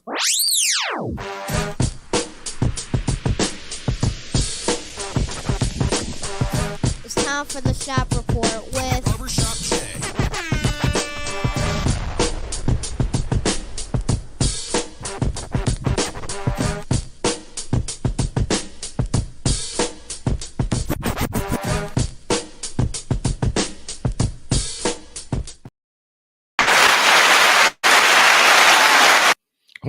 It's time for the shop report with Barbershop Jay.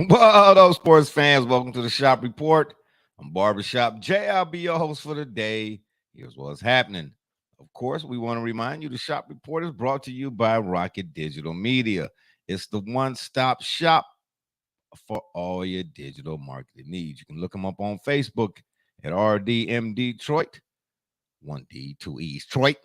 Well, those sports fans, welcome to the Shop Report. I'm Barbershop Jay. I'll be your host for the day. Here's what's happening. Of course, we want to remind you the Shop Report is brought to you by Rocket Digital Media. It's the one-stop shop for all your digital marketing needs. You can look them up on Facebook at RDM Detroit, 1D, 2E's Detroit.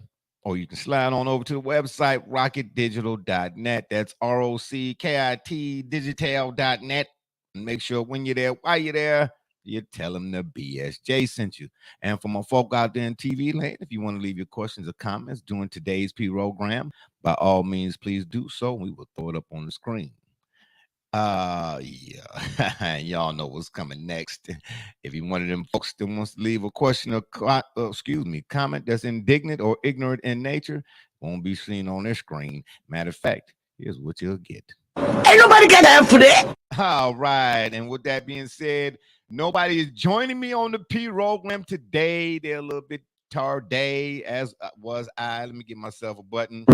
Or you can slide on over to the website, rocketdigital.net. That's ROCKIT digital.net. And make sure when you're there, while you're there, you tell them the BSJ sent you. And for my folk out there in TV land, if you want to leave your questions or comments during today's program, by all means, please do so. We will throw it up on the screen. Yeah, y'all know what's coming next. If you're one of them folks that wants to leave a question or comment that's indignant or ignorant in nature, won't be seen on their screen. Matter of fact, here's what you'll get. Ain't nobody got time for that. All right, and with that being said, nobody is joining me on the program today. They're a little bit tardy, as was I. Let me give myself a button.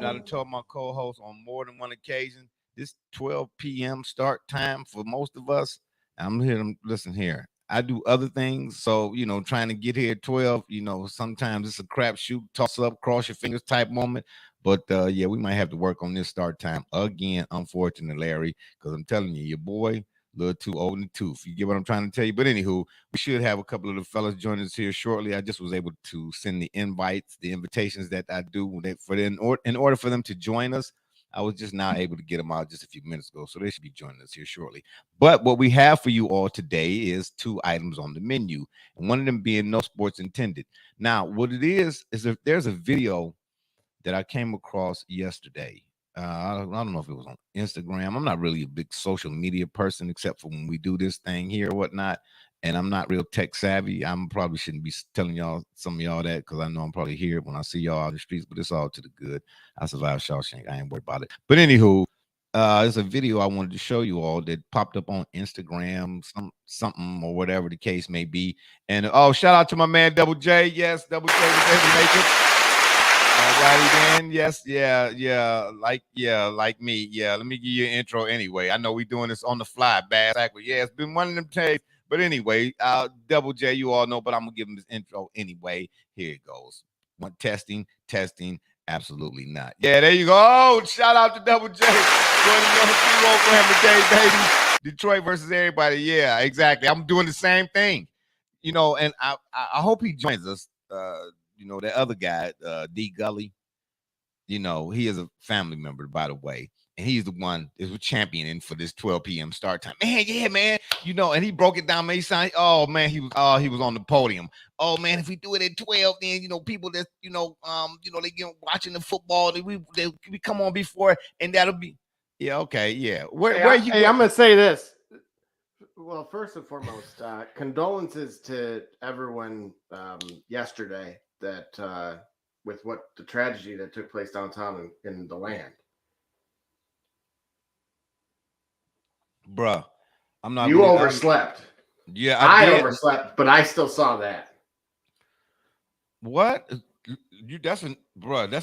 I done told my co-host on more than one occasion, this 12 p.m. start time for most of us. I'm here. Listen here. I do other things. So, trying to get here at 12, sometimes it's a crapshoot, toss up, cross your fingers type moment. But yeah, we might have to work on this start time again, unfortunately, Larry, because I'm telling you, your boy, a little too old in the tooth. You get what I'm trying to tell you? But anywho, we should have a couple of the fellas join us here shortly. I just was able to send the invitations that I do in order for them to join us. I was just now able to get them out just a few minutes ago, so they should be joining us here shortly. But what we have for you all today is 2 items on the menu, and one of them being no sports intended. Now, what it is there's a video that I came across yesterday. I don't know if it was on Instagram. I'm not really a big social media person, except for when we do this thing here or whatnot. And I'm not real tech savvy. I probably shouldn't be telling some of y'all that, because I know I'm probably here when I see y'all out in the streets, but it's all to the good. I survived Shawshank. I ain't worried about it. But anywho, there's a video I wanted to show you all that popped up on Instagram, something or whatever the case may be. And shout out to my man Double J. Yes, Double J was able to make it. All righty then. Yes, like me. Yeah, let me give you an intro anyway. I know we doing this on the fly, bad exactly. Yeah, it's been one of them days. But anyway, Double J, you all know, but I'm gonna give him this intro anyway. Here it goes. One testing, absolutely not. Yeah, there you go. Oh, shout out to Double J. Joining me on the program today, baby. Detroit versus everybody. Yeah, exactly. I'm doing the same thing. And I hope he joins us. That other guy, D Gully, he is a family member, by the way. And he's the one is championing for this 12 p.m. start time. Man, yeah, man. And he broke it down. Man, he sounded, oh man, he was on the podium. Oh man, if we do it at 12, then people that they get watching the football, we come on before, and that'll be okay, yeah. I'm gonna say this. Well, first and foremost, condolences to everyone yesterday that with what the tragedy that took place downtown in the land. Bruh, I'm not. You overslept. Yeah, I overslept, but I still saw that. What? That's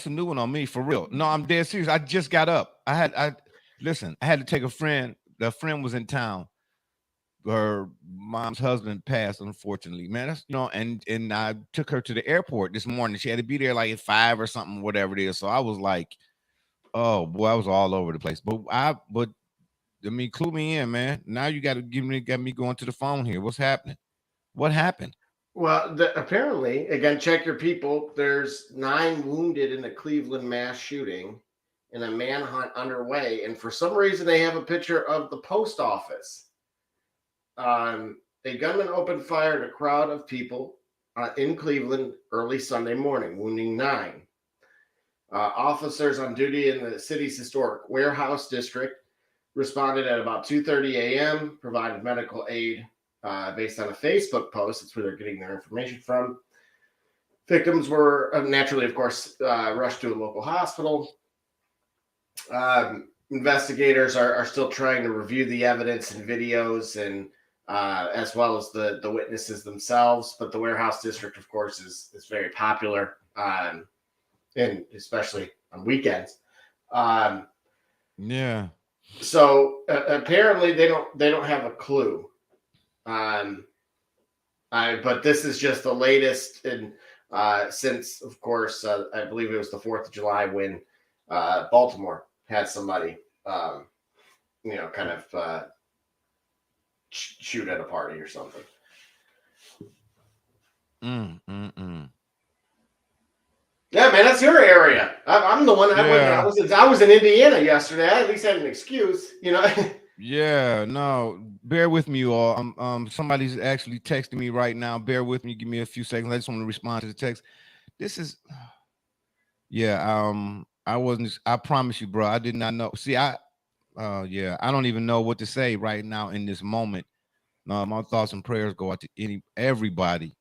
a new one on me, for real. No, I'm dead serious. I just got up. I had to take a friend. The friend was in town. Her mom's husband passed, unfortunately, man. That's and I took her to the airport this morning. She had to be there like at 5 or something, whatever it is. So I was like, oh boy, I was all over the place. But clue me in, man. Now you got me going to the phone here. What's happening? What happened? Well, apparently, again, check your people. There's 9 wounded in a Cleveland mass shooting and a manhunt underway. And for some reason, they have a picture of the post office. A gunman opened fire at a crowd of people in Cleveland early Sunday morning, wounding 9. Officers on duty in the city's historic warehouse district responded at about 2:30 a.m., provided medical aid based on a Facebook post. That's where they're getting their information from. Victims were naturally, of course, rushed to a local hospital. Investigators are still trying to review the evidence and videos, and as well as the witnesses themselves. But the warehouse district, of course, is very popular, and especially on weekends. Yeah. So apparently they don't have a clue. But this is just the latest, and since, of course, I believe it was the 4th of July when Baltimore had somebody, kind of shoot at a party or something. Yeah, man, that's your area. I'm the one. I was in Indiana yesterday. I at least had an excuse, Yeah, no, bear with me, you all. Somebody's actually texting me right now. Bear with me. Give me a few seconds. I just want to respond to the text. This is, yeah. I promise you, bro. I did not know. See, I don't even know what to say right now in this moment. My thoughts and prayers go out to everybody.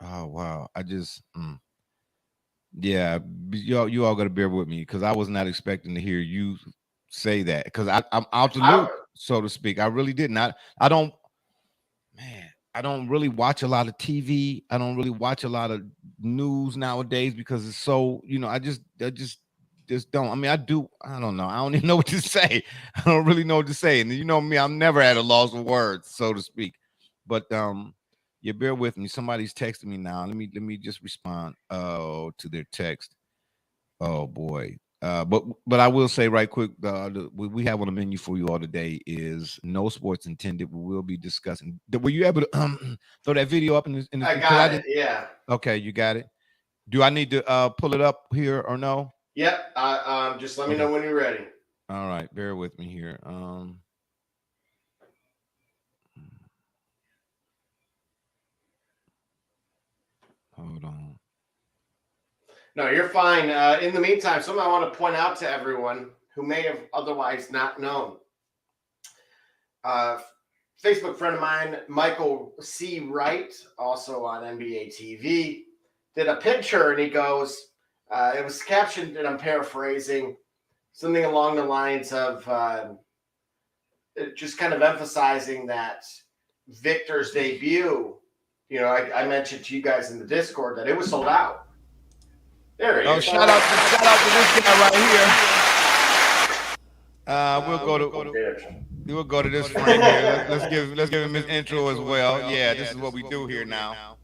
Oh wow. I just, yeah, you all got to bear with me because I was not expecting to hear you say that because I'm out the loop, so to speak. I really didn't. I don't really watch a lot of TV. I don't really watch a lot of news nowadays because it's so, I just don't. I mean, I do. I don't know. I don't even know what to say. I don't really know what to say. And you know me, I'm never at a loss of words, so to speak. But yeah, bear with me. Somebody's texting me now. Let me just respond to their text. Oh boy. But I will say right quick, we have on the menu for you all today is no sports intended. We will be discussing. Were you able to throw that video up in the I got it. Yeah. Okay, you got it. Do I need to pull it up here or no? Yep. Just let me know when you're ready. All right, bear with me here. Hold on. No, you're fine. In the meantime, something I want to point out to everyone who may have otherwise not known. Facebook friend of mine, Michael C. Wright, also on NBA TV, did a picture and he goes, it was captioned, and I'm paraphrasing, something along the lines of just kind of emphasizing that Victor's debut, I mentioned to you guys in the Discord that it was sold out. There he is. Shout out to this guy right here. We'll go to this friend here. Let's give him his intro as well. Yeah, this is what we do here now.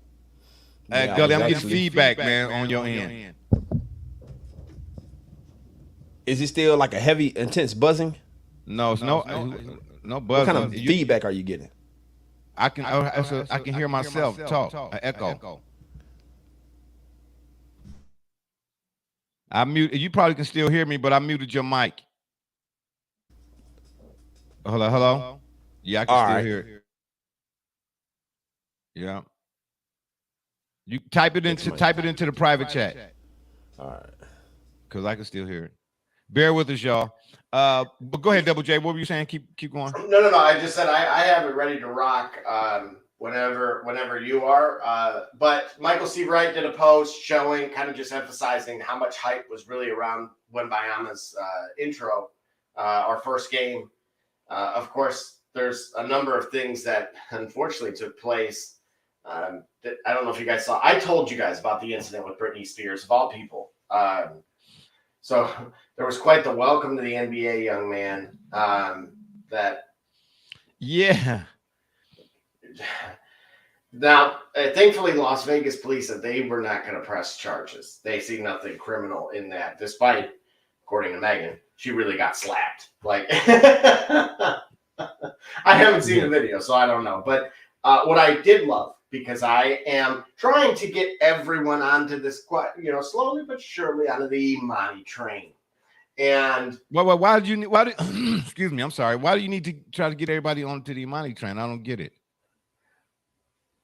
Gully, I'm getting feedback, man, on your end. Is it still like a heavy, intense buzzing? No, it's no buzzing. What kind of feedback are you getting? I can hear myself talk, an echo. I muted. You probably can still hear me, but I muted your mic. Hello. Yeah, I can still hear it. Yeah. You type it into the private chat. All right. Because I can still hear it. Bear with us, y'all. But go ahead, Double J. What were you saying? Keep going. No. I just said I have it ready to rock whenever you are. But Michael C. Wright did a post showing, kind of just emphasizing how much hype was really around Wembanyama's intro, our first game. Of course, there's a number of things that unfortunately took place. That I don't know if you guys saw. I told you guys about the incident with Britney Spears, of all people. So there was quite the welcome to the NBA, young man. Yeah. Now, thankfully, Las Vegas police said they were not going to press charges. They see nothing criminal in that, despite, according to Megan, she really got slapped. Like, I haven't seen the video, so I don't know. But what I did love, because I am trying to get everyone onto this, slowly but surely onto the Imani train. And why did excuse me, I'm sorry. Why do you need to try to get everybody onto the Imani train? I don't get it.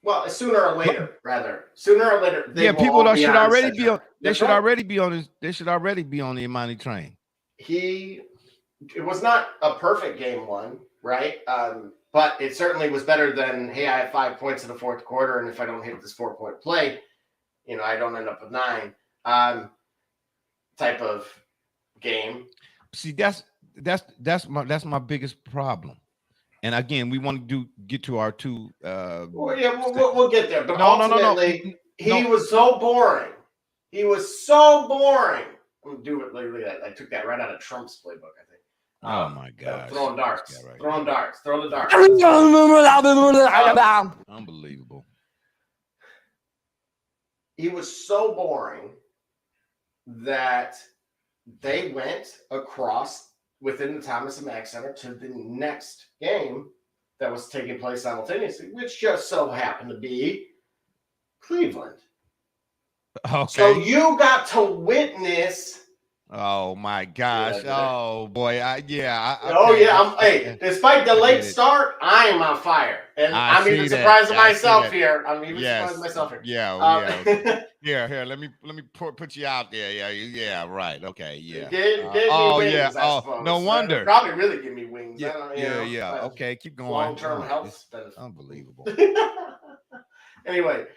Well, sooner or later, rather. Sooner or later, they will people all should already be on. They That's should right. already be on this. They should already be on the Imani train. It was not a perfect game one, right? But it certainly was better than, hey, I have 5 points in the fourth quarter, and if I don't hit this 4-point play, I don't end up with 9. Type of game. See, that's my biggest problem. And again, we want to get to our two. We'll get there. But no. He was so boring. He was so boring. I'm gonna do it literally. I took that right out of Trump's playbook, I think. Oh my God! Throwing darts. Throwing darts. Throw the darts. Unbelievable. He was so boring that they went across within the Thomas and Mack Center to the next game that was taking place simultaneously, which just so happened to be Cleveland. Okay. So you got to witness. Oh my gosh! Oh boy! Hey, despite the late start, I am on fire, and I'm even surprised at myself here. I'm even surprised at myself here. Yeah. Here. Let me put you out there. Yeah. Right. Okay. Yeah. Gave me wings, I suppose. No wonder. Probably really give me wings. Yeah. Okay, keep going. Long-term health benefits. Unbelievable. Anyway,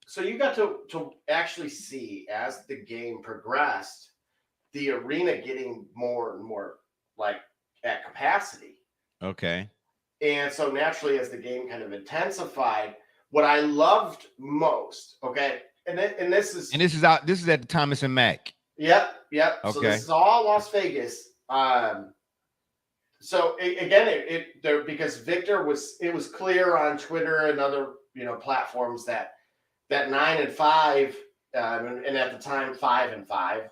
so you got to actually see as the game progressed, the arena getting more and more like at capacity. Okay. And so naturally, as the game kind of intensified, what I loved most, okay, and this is at the Thomas and Mack. Yep. Okay. So this is all Las Vegas. So again, because Victor was clear on Twitter and other platforms that 9-5 and at the time 5-5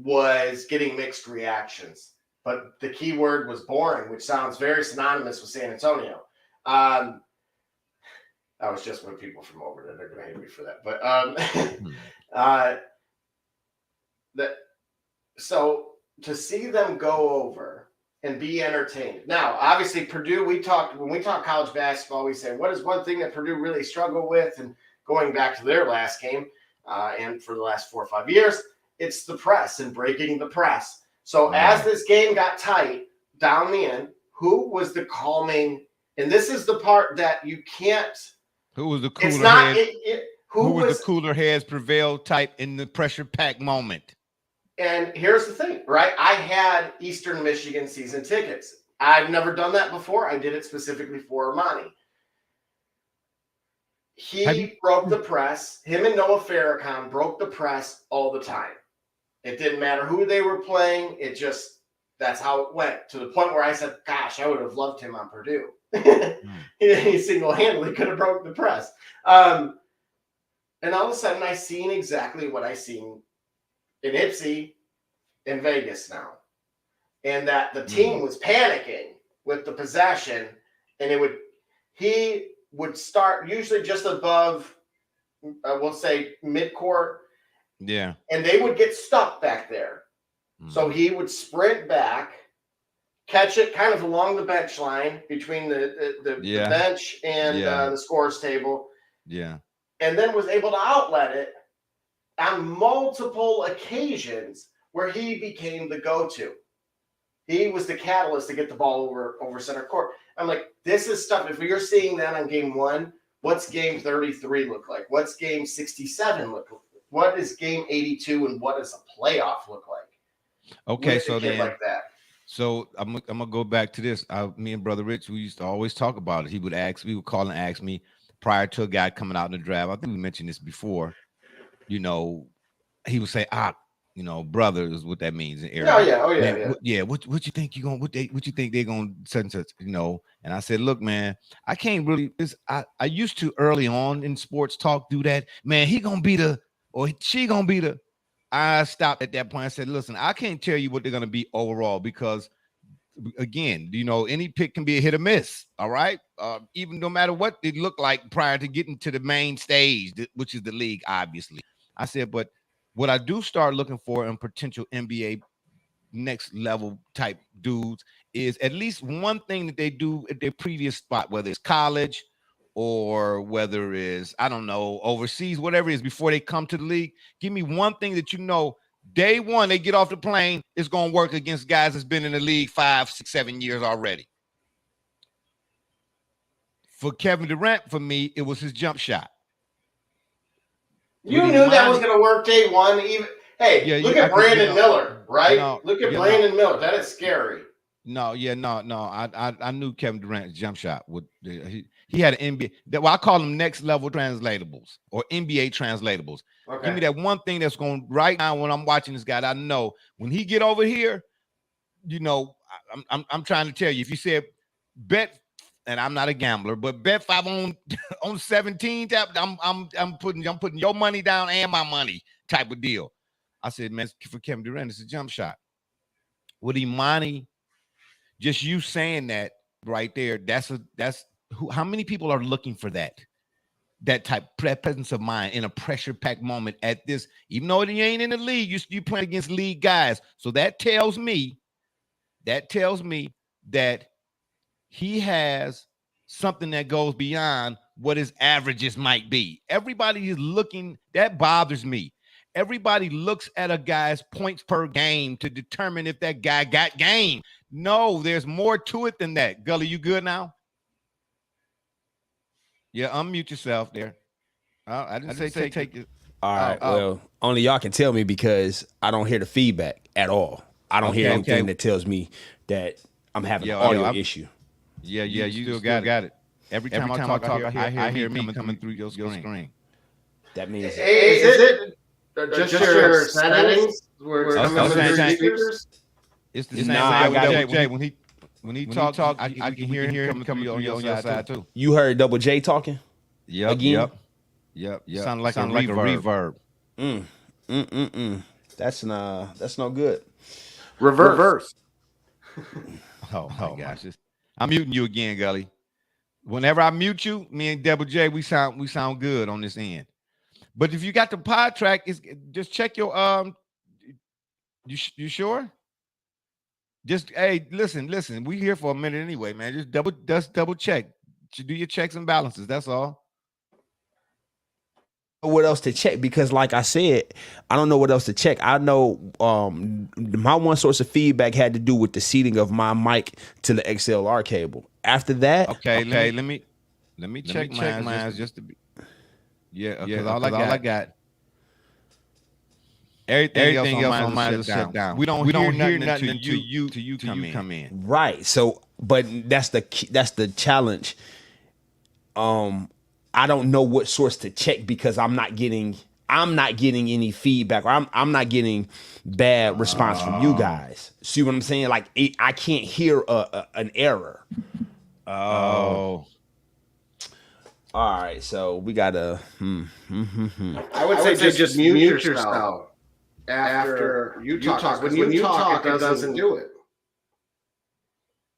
was getting mixed reactions, but the key word was boring, which sounds very synonymous with San Antonio. I was just with people from over there; they're going to hate me for that. But so to see them go over and be entertained. Now, obviously, Purdue, when we talk college basketball, we say, what is one thing that Purdue really struggled with? And going back to their last game and for the last 4 or 5 years, it's the press and breaking the press. So as this game got tight down the end, who was the calming? And this is the part that you can't. Who was the cooler heads? Who was the cooler heads prevail type in the pressure pack moment? And here's the thing, right? I had Eastern Michigan season tickets. I've never done that before. I did it specifically for Imani. He broke the press. Him and Noah Farrakhan broke the press all the time. It didn't matter who they were playing. That's how it went, to the point where I said, gosh, I would have loved him on Purdue. He single-handedly could have broke the press. And all of a sudden, I seen exactly what I seen in Ipsy in Vegas now. And that the team was panicking with the possession, and he would start usually just above, we'll say midcourt. Yeah. And they would get stuck back there. So he would sprint back, catch it kind of along the bench line between the bench and the scores table. Yeah. And then was able to outlet it on multiple occasions where he became the go-to. He was the catalyst to get the ball over center court. I'm like, this is stuff. If you're seeing that on game 1, what's game 33 look like? What's game 67 look like? What is game 82 and what does a playoff look like? Okay, so then, like that. So I'm gonna go back to this. Me and Brother Rich, we used to always talk about it. He would call and ask me prior to a guy coming out in the draft. I think we mentioned this before. He would say, brother is what that means in area. Yeah. What you think you gonna? What you think they're gonna such and such? And I said, look, man, I can't really. I used to early on in sports talk do that. Man, he gonna be the or she gonna be the. I stopped at that point. I said, listen, I can't tell you what they're going to be overall because, again, any pick can be a hit or miss. All right. Even no matter what it looked like prior to getting to the main stage, which is the league, obviously. I said, but what I do start looking for in potential NBA next level type dudes is at least one thing that they do at their previous spot, whether it's college, or whether it's, I don't know, overseas, whatever it is, before they come to the league, give me one thing that you know day one they get off the plane, it's going to work against guys that's been in the league 5, 6, 7 years already. For Kevin Durant, for me, it was his jump shot. You knew that was going to work day one. Even look at Brandon Miller, right? Look at Brandon Miller. That is scary. No. I knew Kevin Durant's jump shot would. He had an NBA. I call them next level translatables or NBA translatables. Okay. Give me that one thing that's going right now when I'm watching this guy. I know when he get over here, you know, I'm trying to tell you. If you said bet, and I'm not a gambler, but bet 5 on 17. I'm putting your money down and my money type of deal. I said, man, for Kevin Durant, it's a jump shot. With Imani, just you saying that right there, how many people are looking for that type presence of mind in a pressure packed moment at this, even though you ain't in the league, you playing against league guys. So that tells me that he has something that goes beyond what his averages might be. Everybody is looking, that bothers me. Everybody looks at a guy's points per game to determine if that guy got game. No, there's more to it than that. Gully, you good now? Yeah, unmute yourself there. I didn't say take it. All right. Well, only y'all can tell me because I don't hear the feedback at all. I don't hear anything that tells me that I'm having an audio issue. Yeah, you still got it. Every time I talk, I hear me coming through your screen. That means is it just your settings? It's the same. I got Jay. When he talk, I can hear him coming through on your side too. You heard Double J talking? Yep. Sound like a reverb. That's no good. Reverse. Oh my gosh. I'm muting you again, Gully. Whenever I mute you, me and Double J, we sound good on this end. But if you got the pod track, just check your you sure? Just listen. We here for a minute anyway, man. Just double check. You do your checks and balances. That's all. What else to check? Because like I said, I don't know what else to check. I know my one source of feedback had to do with the seating of my mic to the XLR cable. After that, okay. Let me check mine just to be. Yeah, because all I got. Everything else on mine is shut down. We don't hear nothing until you come in. Right. So, but that's the challenge. I don't know what source to check because I'm not getting any feedback, or I'm not getting bad response from you guys. See what I'm saying? Like I can't hear an error. Oh. All right, so we gotta. I would say just mute yourself after you talk. When you talk, it doesn't do it.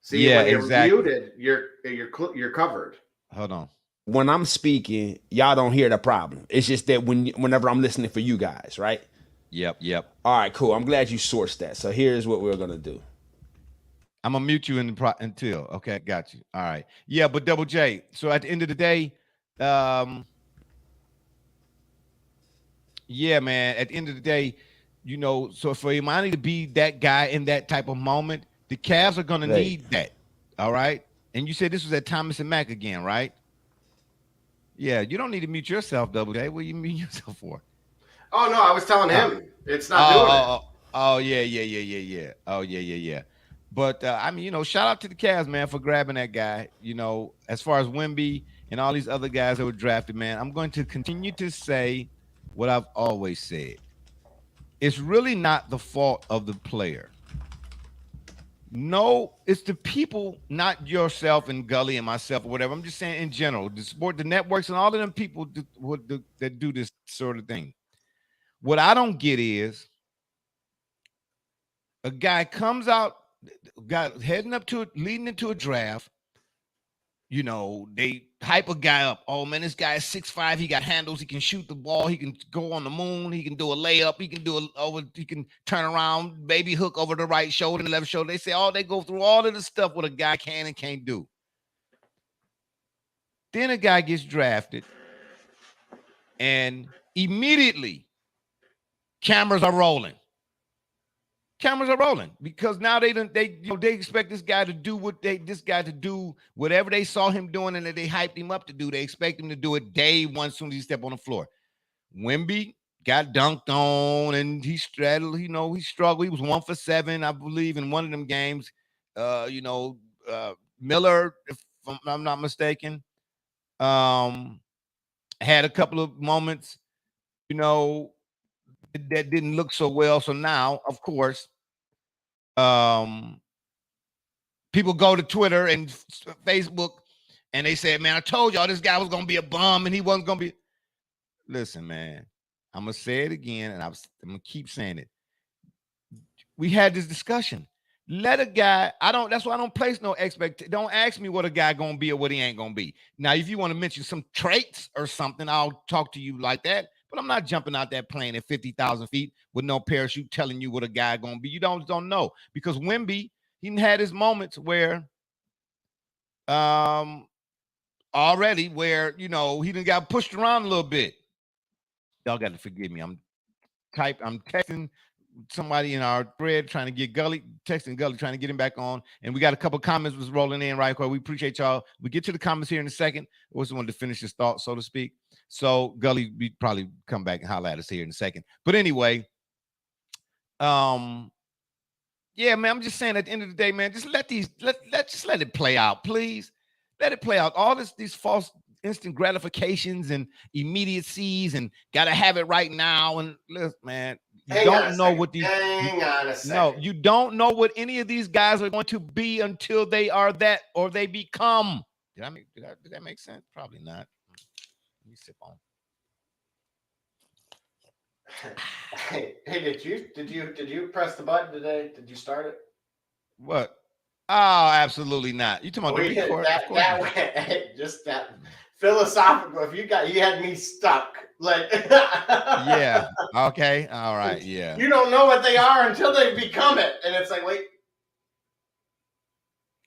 See, when you're muted, you're covered. Hold on. When I'm speaking, y'all don't hear the problem. It's just that whenever I'm listening for you guys, right? Yep. All right, cool. I'm glad you sourced that. So here's what we're gonna do. I'm gonna mute you until. Okay, got you. All right. Yeah, but Double J. So at the end of the day, yeah, man. At the end of the day, you know, so for Imani to be that guy in that type of moment, the Cavs are gonna need that. All right. And you said this was at Thomas and Mack again, right? Yeah, you don't need to mute yourself, Double J. What are you muting yourself for? Oh no, I was telling him it's not doing it. Oh yeah. Oh yeah. But I mean, you know, shout out to the Cavs, man, for grabbing that guy. You know, as far as Wemby and all these other guys that were drafted, man, I'm going to continue to say what I've always said. It's really not the fault of the player. No, it's the people, not yourself and Gully and myself or whatever. I'm just saying in general, the sport, the networks, and all of them people that do this sort of thing. What I don't get is a guy comes out, leading into a draft. You know, they hype a guy up. Oh man, this guy is 6'5". He got handles. He can shoot the ball. He can go on the moon. He can do a layup. He can turn around, baby hook over the right shoulder and the left shoulder. They say, they go through all of the stuff what a guy can and can't do. Then a guy gets drafted, and immediately cameras are rolling. Cameras are rolling because now they expect this guy to do whatever they saw him doing and that they hyped him up to do. They expect him to do it day one as soon as he step on the floor. Wemby got dunked on and he struggled. He struggled. He was 1 for 7, I believe, in one of them games. Miller, if I'm not mistaken, had a couple of moments, that didn't look so well. So now, of course, people go to Twitter and Facebook and they said, man, I told y'all this guy was going to be a bum and he wasn't going to be. Listen, man, I'm going to say it again and I'm going to keep saying it. We had this discussion. Let a guy, that's why I don't place no expectation. Don't ask me what a guy going to be or what he ain't going to be. Now, if you want to mention some traits or something, I'll talk to you like that. But I'm not jumping out that plane at 50,000 feet with no parachute telling you what a guy going to be. You don't know. Because Wemby, he had his moments where already where, he done got pushed around a little bit. Y'all got to forgive me. I'm texting somebody in our thread trying to get Gully, trying to get him back on. And we got a couple comments was rolling in right quick. We appreciate y'all. We get to the comments here in a second. I also wanted to finish his thought, so to speak. So Gully, we probably come back and holler at us here in a second. But anyway, yeah, man, I'm just saying at the end of the day, man, just let it play out, please. Let it play out. All these false instant gratifications and immediacies and gotta have it right now. And listen, man, you don't know what these. Hang on a second. No, you don't know what any of these guys are going to be until they are that or they become. Did that make sense? Probably not. Let me sip on. Hey, did you press the button today? Did you start it? What? Oh, absolutely not. You talking about the record? That way, just that philosophical. If you had me stuck. Like yeah. Okay. All right. Yeah. You don't know what they are until they become it. And it's like, wait.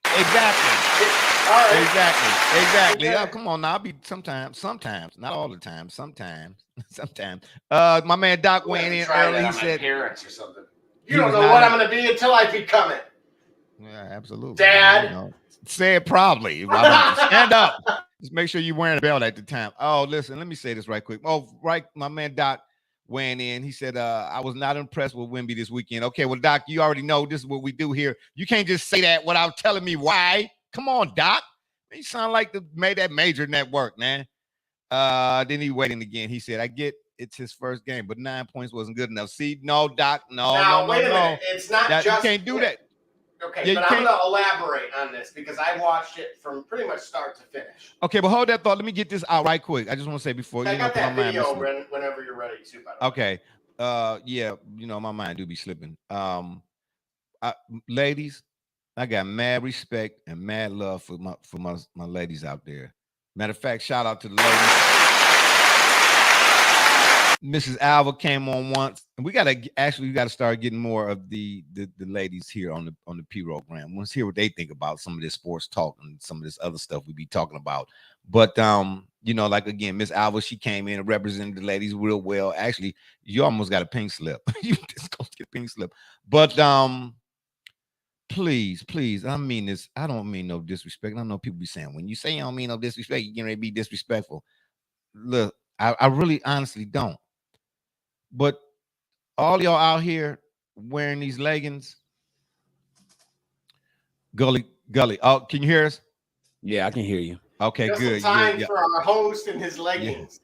Exactly. All right. Exactly. Okay. Oh, come on now. I'll be sometimes, not all the time, sometimes. My man Doc weighing in early. He said parents or something. You don't know what I'm gonna be until I become it. Yeah, absolutely. Dad. Say it proudly. Stand up. Just make sure you're wearing a belt at the time. Oh, listen, let me say this right quick. Oh, right. My man Doc weighing in. He said, I was not impressed with Wemby this weekend. Okay, well, Doc, you already know this is what we do here. You can't just say that without telling me why. Come on, Doc. You sound like that major network, man. Then he waiting again. He said, I get it's his first game, but 9 points wasn't good enough. See, no, Doc, no. Wait a minute. It's not just. You can't do that. Okay, yeah, but I'm going to elaborate on this because I watched it from pretty much start to finish. Okay, but hold that thought. Let me get this out right quick. I just want to say before I got that video whenever you're ready too. By the way. Okay. Yeah, my mind do be slipping. Ladies, I got mad respect and mad love for my ladies out there. Matter of fact, shout out to the ladies. Mrs. Alva came on once, and we gotta start getting more of the ladies here on the program. Let's hear what they think about some of this sports talk and some of this other stuff we be talking about. But like again, Miss Alva, she came in and represented the ladies real well. Actually, you almost got a pink slip. You just go get a pink slip. But please, I mean this. I don't mean no disrespect. I know people be saying when you say you don't mean no disrespect, you're gonna be disrespectful. Look, I really honestly don't. But all y'all out here wearing these leggings, Gully. Oh, can you hear us? Yeah, I can hear you. Okay, just good. Time for our host and his leggings.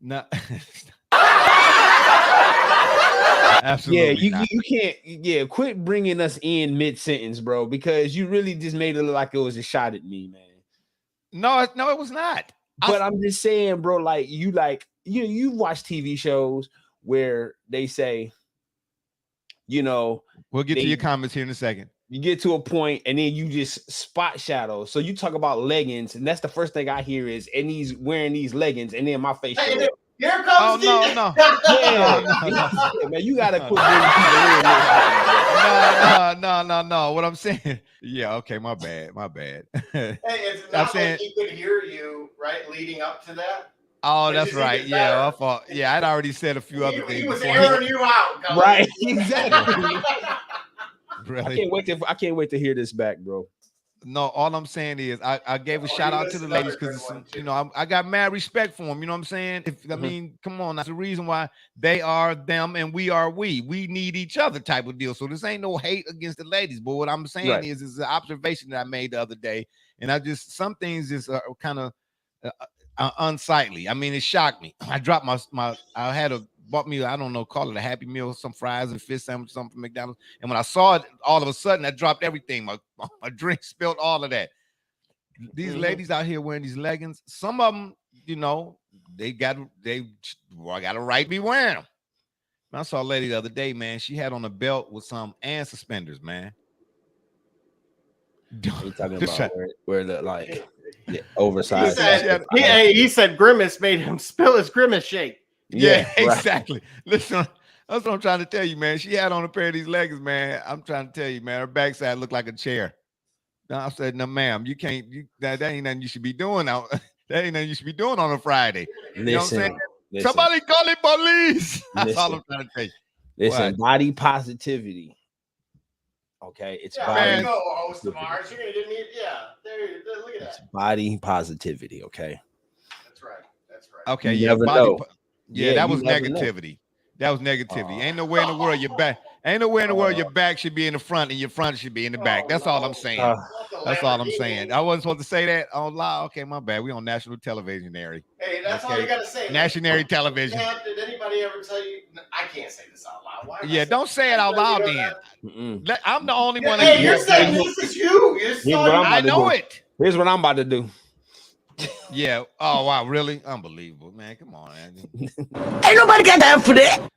Yeah. No. Absolutely. Yeah, you can't. Yeah, quit bringing us in mid sentence, bro, because you really just made it look like it was a shot at me, man. No, it was not. But I'm just saying, bro. You watch TV shows where they say, we'll get to your comments here in a second. You get to a point and then you just spot shadow. So you talk about leggings, and that's the first thing I hear is, and he's wearing these leggings, and then my face. Here comes Oh the no. Yeah, man, you gotta quit bringing people in. No. What I'm saying, yeah, okay, my bad. Hey, it's I'm not saying, like he could hear you, right, leading up to that. oh, Which that's is right. even Yeah, I better. thought, yeah, I'd already said a few other He things was before airing you out, Gully. Right, exactly. really. I can't wait to hear this back, bro. No, all I'm saying is I gave a shout you out to missed the ladies another good because one, too. you know I got mad respect for them. You know what I'm saying? I mean, come on, that's the reason why they are them and we are we. We need each other type of deal. So this ain't no hate against the ladies, but what I'm saying Right. is an observation that I made the other day, and I just some things just are kind of unsightly. I mean, it shocked me. I dropped I had bought me, I don't know, call it a Happy Meal, some fries and fish sandwich, something from McDonald's. And when I saw it, all of a sudden, I dropped everything. My drink spilled all of that. These ladies out here wearing these leggings, some of them, you know, I got a right to be wearing them. I saw a lady the other day, man. She had on a belt with some and suspenders, man. You talking about where the like oversized? He said Grimace made him spill his Grimace shake. Yeah, right. exactly. Listen, that's what I'm trying to tell you, man. She had on a pair of these leggings, man. I'm trying to tell you, man. Her backside looked like a chair. I said, no, ma'am, you can't. That ain't nothing you should be doing out. That ain't nothing you should be doing on a Friday. You know what I'm saying? Somebody call the police. That's all I'm trying to tell you. Listen, body positivity. Okay, it's body. Man, go host of Mars. You're gonna give me, look at that. It's body positivity. Okay. That's right. Okay, you yeah, never know. That was negativity. That was negativity. Ain't nowhere in the world your back. Ain't nowhere in the world your back should be in the front and your front should be in the back. That's all I'm saying. That's all I'm saying. I wasn't supposed to say that on live. Okay, my bad. We on national television, Harry. Hey, that's all you gotta say. National television. Did anybody ever tell you? I can't say this out loud. Why? Don't say it out loud then. I'm the only one. Hey, you're saying this is you. I know it. Here's what I'm about to do. Yeah. Oh wow, really? Unbelievable, man. Come on, man. Ain't nobody got time for that.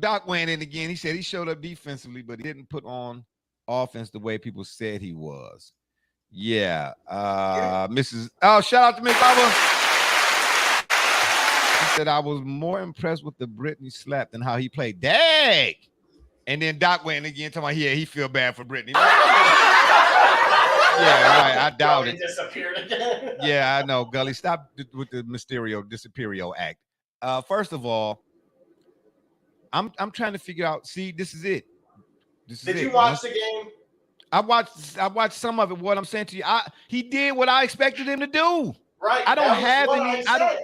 Doc went in again. He said he showed up defensively, but he didn't put on offense the way people said he was. Yeah. Mrs. Oh, shout out to Miss Baba. He said I was more impressed with the Britney slap than how he played. Dang. And then Doc went in again talking about, yeah, he feel bad for Britney. Yeah, right. I doubt it. Disappeared again. Yeah, I know, Gully. Stop with the Disappeario act. First of all, I'm trying to figure out. See, this is it. Did you watch the game? I watched some of it. What I'm saying to you, he did what I expected him to do. Right. I don't have any. I don't.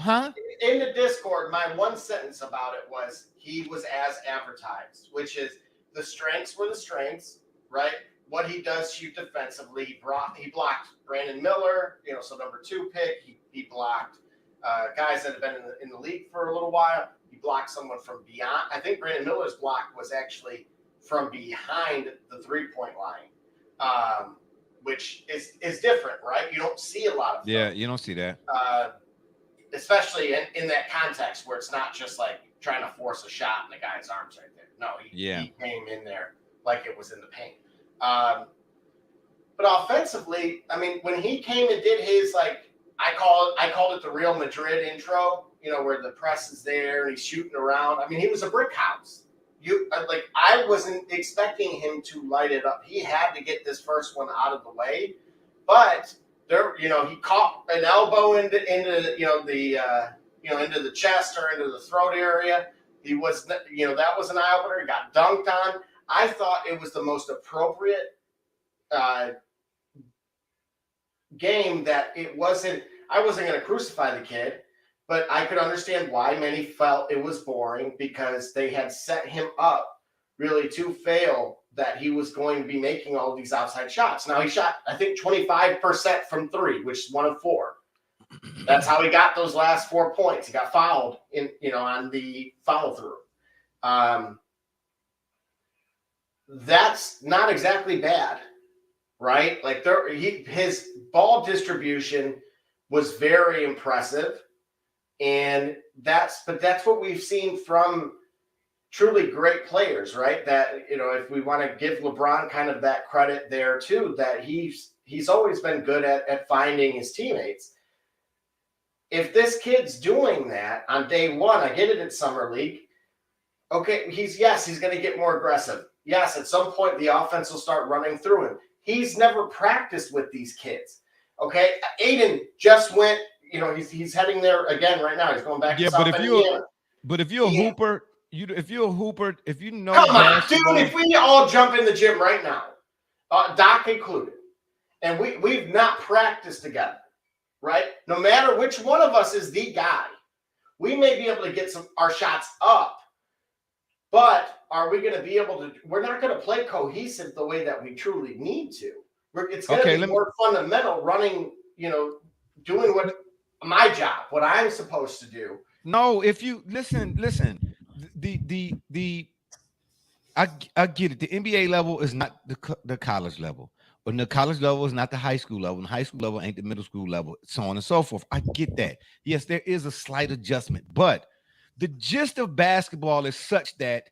Huh? In the Discord, my one sentence about it was he was as advertised, which is the strengths were the strengths, right? What he does shoot defensively, he blocked Brandon Miller, so number 2 pick. He blocked guys that have been in the league for a little while. He blocked someone from beyond. I think Brandon Miller's block was actually from behind the 3-point line, which is different, right? You don't see a lot of Yeah, you don't see that. Especially in that context where it's not just like trying to force a shot and the guy's arms right there. No, he came in there like it was in the paint. But offensively, I mean, when he came and did his, like, I called it the Real Madrid intro, where the press is there and he's shooting around. I mean, he was a brick house. I wasn't expecting him to light it up. He had to get this first one out of the way, but there, he caught an elbow into the chest or into the throat area. He was, that was an eye opener. He got dunked on. I thought it was the most appropriate game that it wasn't. I wasn't going to crucify the kid, but I could understand why many felt it was boring because they had set him up really to fail, that he was going to be making all these outside shots. Now he shot, I think, 25% from 3, which is 1 of 4. That's how he got those last 4 points. He got fouled on the follow through. That's not exactly bad, right? Like his ball distribution was very impressive, and that's what we've seen from truly great players, right? That if we want to give LeBron kind of that credit there too, that he's always been good at finding his teammates. if this kid's doing that on day one, I get it at Summer League. Okay, he's going to get more aggressive. Yes, at some point the offense will start running through him. He's never practiced with these kids. Okay, Aiden just went. He's heading there again right now. He's going back. Yeah, to South Indiana. But if you're a hooper, if you know, come on, basketball, dude. If we all jump in the gym right now, Doc included, and we've not practiced together, right? No matter which one of us is the guy, we may be able to get our shots up, but are we going to be able to? We're not going to play cohesive the way that we truly need to. It's going to be more fundamental, running. Doing my job, what I'm supposed to do. No, if you listen, I get it. The NBA level is not the college level, but the college level is not the high school level, and the high school level ain't the middle school level, so on and so forth. I get that. Yes, there is a slight adjustment, but the gist of basketball is such that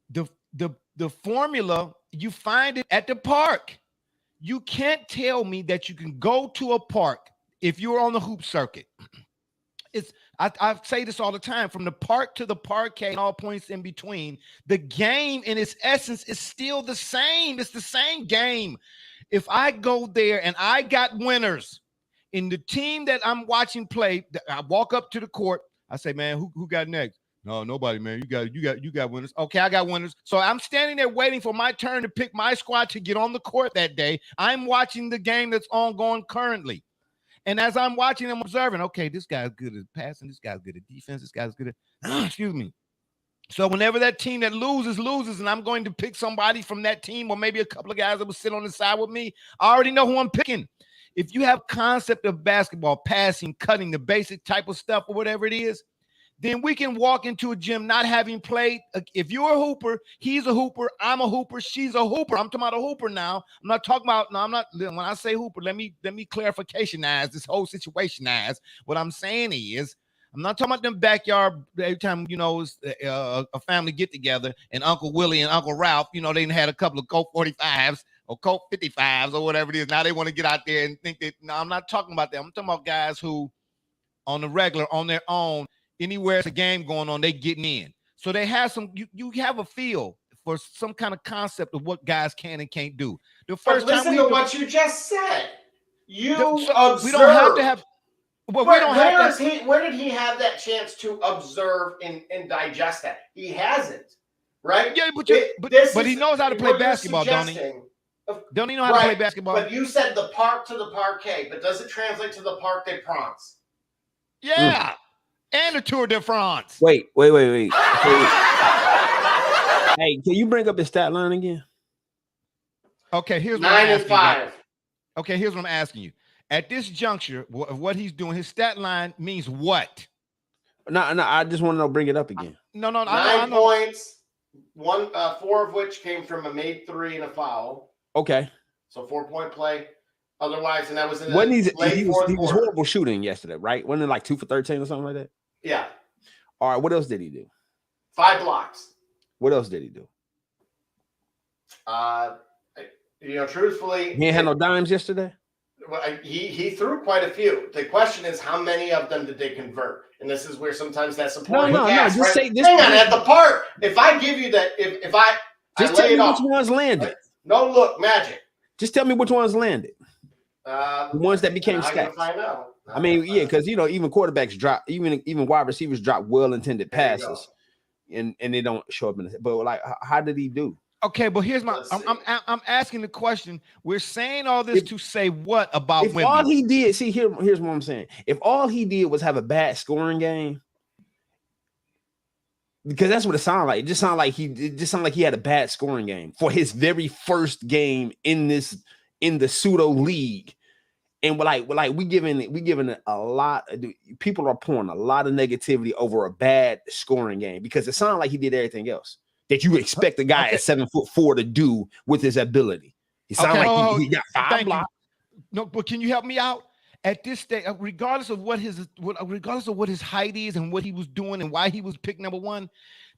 the formula, you find it at the park. You can't tell me that you can go to a park if you're on the hoop circuit. I say this all the time, from the park to the parquet and all points in between, the game in its essence is still the same. It's the same game. If I go there and I got winners in the team that I'm watching play, I walk up to the court, I say, man, who got next? No, nobody, man. You got winners. Okay, I got winners. So I'm standing there waiting for my turn to pick my squad to get on the court that day. I'm watching the game that's ongoing currently. And as I'm watching, I'm observing, okay, this guy's good at passing, this guy's good at defense, this guy's good at, excuse me. So whenever that team that loses, and I'm going to pick somebody from that team, or maybe a couple of guys that will sit on the side with me, I already know who I'm picking. If you have concept of basketball, passing, cutting, the basic type of stuff or whatever it is, then we can walk into a gym not having played. If you're a hooper, he's a hooper, I'm a hooper, she's a hooper. I'm talking about a hooper now. I'm not talking about, no, I'm not, when I say hooper, let me clarificationize this whole situation. What I'm saying is, I'm not talking about them backyard every time, it's a family get together and Uncle Willie and Uncle Ralph, they had a couple of Colt 45s or Colt 55s or whatever it is. Now they want to get out there and think that, no, I'm not talking about that. I'm talking about guys who on the regular, on their own, anywhere there's a game going on, they getting in. So they have you have a feel for some kind of concept of what guys can and can't do. The first but listen to what you just said. We don't have to have. Well, we don't have to. Where did he have that chance to observe and digest that? He hasn't, right? Yeah, but he knows how to play basketball, don't he? Don't he know how to play basketball? But you said the park to the parquet, but does it translate to the Parc des Princes? Yeah. And the Tour de France. Wait. Hey, can you bring up his stat line again? Okay, here's 9 and 5. Okay, here's what I'm asking you. At this juncture, what he's doing, his stat line means what? No, I just want to know. Bring it up again. No. 9 points, 4 of which came from a made 3 and a foul. Okay. So 4-point play. Otherwise, and that was in the late fourth quarter. He was horrible shooting yesterday, right? Wasn't it like 2 for 13 or something like that? Yeah. All right. What else did he do? 5 blocks. What else did he do? Truthfully, he ain't had no dimes yesterday. He threw quite a few. The question is, how many of them did they convert? And this is where sometimes that's important. No. Just say this. Hang on, at the park. If I give you that, if I just tell me which ones landed. No, look, Magic. Just tell me which ones landed. The ones that became stats. I mean, because even quarterbacks drop, even wide receivers drop well-intended passes, and they don't show up in the. But like, how did he do? Okay, but here's I'm asking the question. We're saying all this to say what about women? All he did, here's what I'm saying. If all he did was have a bad scoring game, because that's what it sounded like. It just sounded like he had a bad scoring game for his very first game in the pseudo league. And we giving a lot. People are pouring a lot of negativity over a bad scoring game because it sounded like he did everything else that you expect a guy at 7'4" to do with his ability. It sounded like he got 5 blocks. No, but can you help me out at this stage? Regardless of what his height is and what he was doing and why he was picked number 1,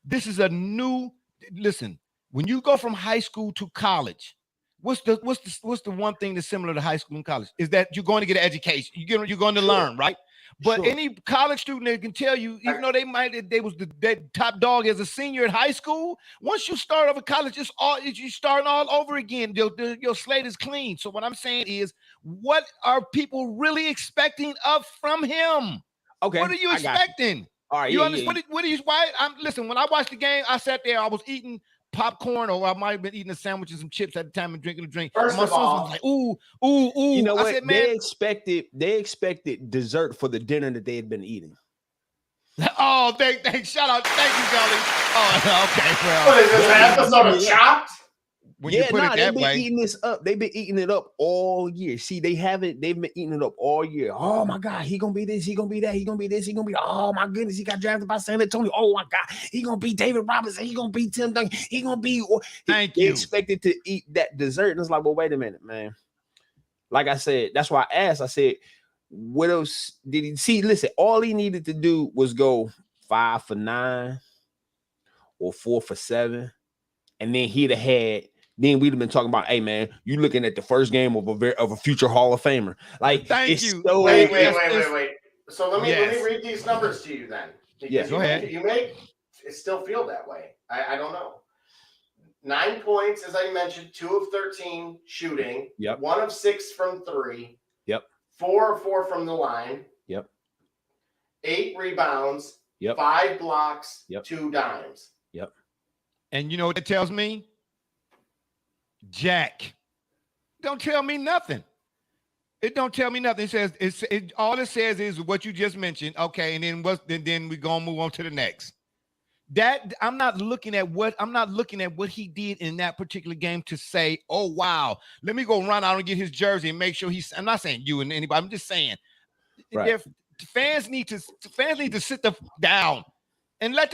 this is a new. Listen, when you go from high school to college. What's the one thing that's similar to high school and college is that you're going to get an education. You're going to learn, right? But Sure. any college student that can tell you, even though they was the top dog as a senior in high school, once you start over college, you starting all over again. Your slate is clean. So what I'm saying is, what are people really expecting from him? Okay. What are you expecting? All right. You Yeah, understand? What are you? Why? Listen. When I watched the game, I sat there. I was eating popcorn, or I might have been eating a sandwich and some chips at the time and drinking a drink. First And my of son all, was like, "Ooh, ooh, ooh." You know I what? said, "Man, They expected dessert for the dinner that they had been eating. oh, thank, shout out, thank you, Gully. Oh, okay, well, what is this, an episode of Chopped? when you put it they've that been way, eating this up. They've been eating it up all year. See, they've been eating it up all year. Oh my God, he gonna be this, he gonna be that, he gonna be this, he gonna be. Oh my goodness, he got drafted by San Antonio. Oh my God, he gonna be David Robinson, he gonna be Tim Duncan, he gonna be. Thank they you. expected to eat that dessert, and it's like, well, wait a minute, man. Like I said, that's why I asked. I said, what else did he see? Listen, all he needed to do was go 5 for 9 or 4 for 7, and then he'd have had. Then we'd have been talking about, hey man, you looking at the first game of a future Hall of Famer. Like, thank you. So, Wait. So let me Yes. read these numbers to you then. Yeah, go ahead. You may still feel that way. I don't know. 9 points, as I mentioned, 2 of 13 shooting. Yep. 1 of 6 from 3. Yep. 4 of 4 from the line. Yep. 8 rebounds. Yep. 5 blocks. Yep. 2 dimes. Yep. And you know what it tells me? Jack, don't tell me nothing. It don't tell me nothing. It says all it says is what you just mentioned. Okay, and then we're gonna move on to the next. That I'm not looking at what he did in that particular game to say, oh wow, let me go run out and get his jersey and make sure he's. I'm not saying you and anybody. I'm just saying, right. fans need to sit down and let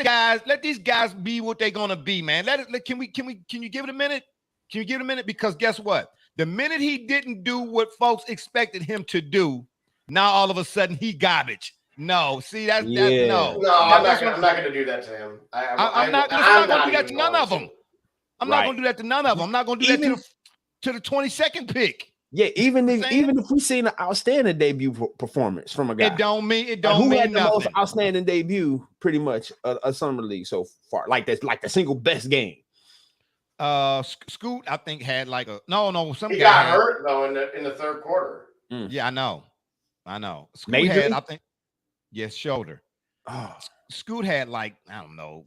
these guys be what they're gonna be, man. Can you give it a minute? Can you give it a minute? Because guess what? The minute he didn't do what folks expected him to do, now all of a sudden he garbage. No, see that's no. No, I'm not going to do that to him. I'm not going to do that to none of them. I'm not going to do that to none of them. I'm not going to do that to the 22nd pick. Yeah, even if we seen an outstanding debut performance from a guy, it don't mean who mean had the nothing. most outstanding debut pretty much a summer league so far, like that's like the single best game. Scoot, I think had like some he guy got hurt though in the third quarter. Yeah, I know. Scoot Majorly? had, I think, yes, shoulder. Oh. Scoot had like, I don't know,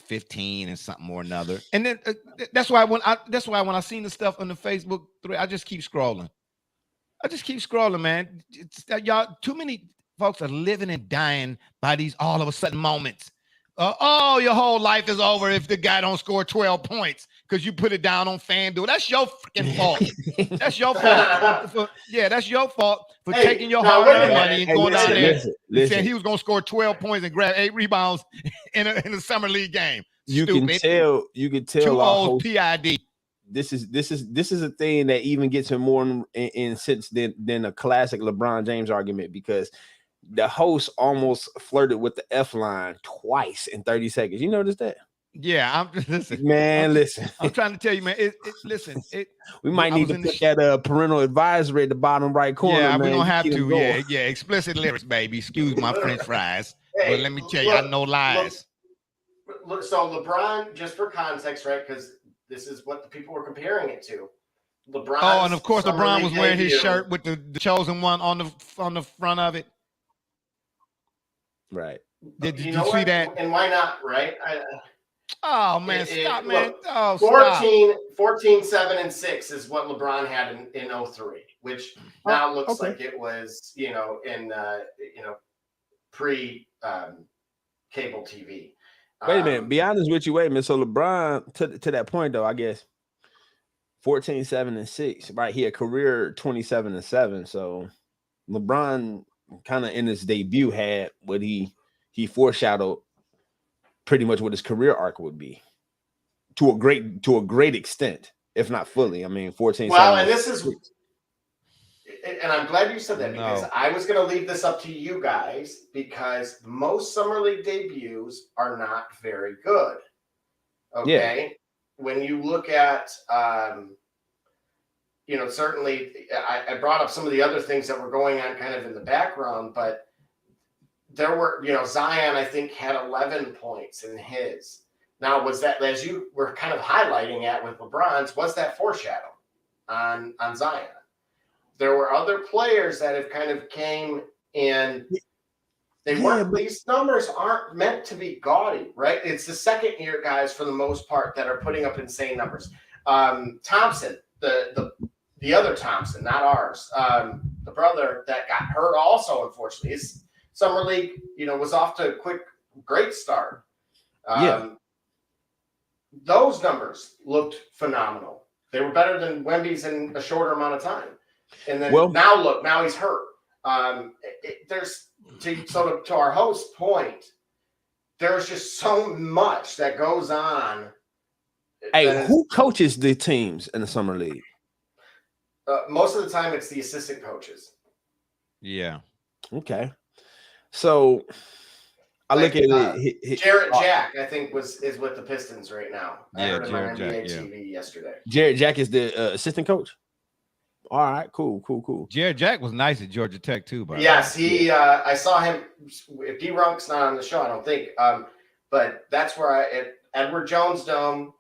15 and something or another. And then that's why when I seen the stuff on the Facebook thread, I just keep scrolling. Man. Y'all, too many folks are living and dying by these all of a sudden moments. Your whole life is over if the guy don't score 12 points because you put it down on FanDuel. That's your freaking fault. That's your fault. That's your fault for taking your hard-earned money and going down there and saying he was going to score 12 points and grab 8 rebounds in a summer league game. You can tell. Too old PID. This is a thing that even gets him more in sense than a classic LeBron James argument, because the host almost flirted with the F line twice in 30 seconds. You notice that? Yeah, listen. I'm trying to tell you, man. We might need to put that parental advisory at the bottom right corner. Yeah, man. we're gonna have to. Yeah. Explicit lyrics, baby. Excuse my French fries. But let me tell you, I know lies. Look, so LeBron, just for context, right? Because this is what the people were comparing it to. LeBron. Oh, and of course, LeBron was wearing his shirt with the chosen one on the front of it. Right. Did you see that? And why not? Right. Oh man, stop, man. Look, oh, 14, 7, and 6 is what LeBron had in 03, which now looks like it was, in pre cable TV. Wait a minute. Be honest with you. Wait a minute. So LeBron, to that point though, I guess 14, 7, and 6. Right. He had career 27 and 7. So LeBron kind of in his debut had what he foreshadowed pretty much what his career arc would be to a great extent, if not fully. I mean, 14. Well, and this is, and I'm glad you said that, because I was going to leave this up to you guys, because most summer league debuts are not very good. Okay. Yeah. When you look at certainly I brought up some of the other things that were going on kind of in the background, but there were, Zion, I think, had 11 points in his. Now, was that, as you were kind of highlighting at with LeBron's, was that foreshadow on Zion? There were other players that have kind of came and they weren't, these numbers aren't meant to be gaudy, right? It's the second year guys for the most part that are putting up insane numbers. Thompson, the other Thompson, not ours, the brother that got hurt also, unfortunately. His summer league, was off to a great start. Those numbers looked phenomenal. They were better than Wemby's in a shorter amount of time. And then now he's hurt. There's to our host's point, there's just so much that goes on. Hey, who coaches the teams in the summer league? Most of the time, it's the assistant coaches. Yeah. Okay. So I look at it. Jarrett Jack, I think, is with the Pistons right now. I heard him on Jarrett NBA Jack, TV yesterday. Jarrett Jack is the assistant coach. All right, cool. Jarrett Jack was nice at Georgia Tech too, but yes, I saw him. D Runk's not on the show, I don't think. But that's where Edward Jones Dome.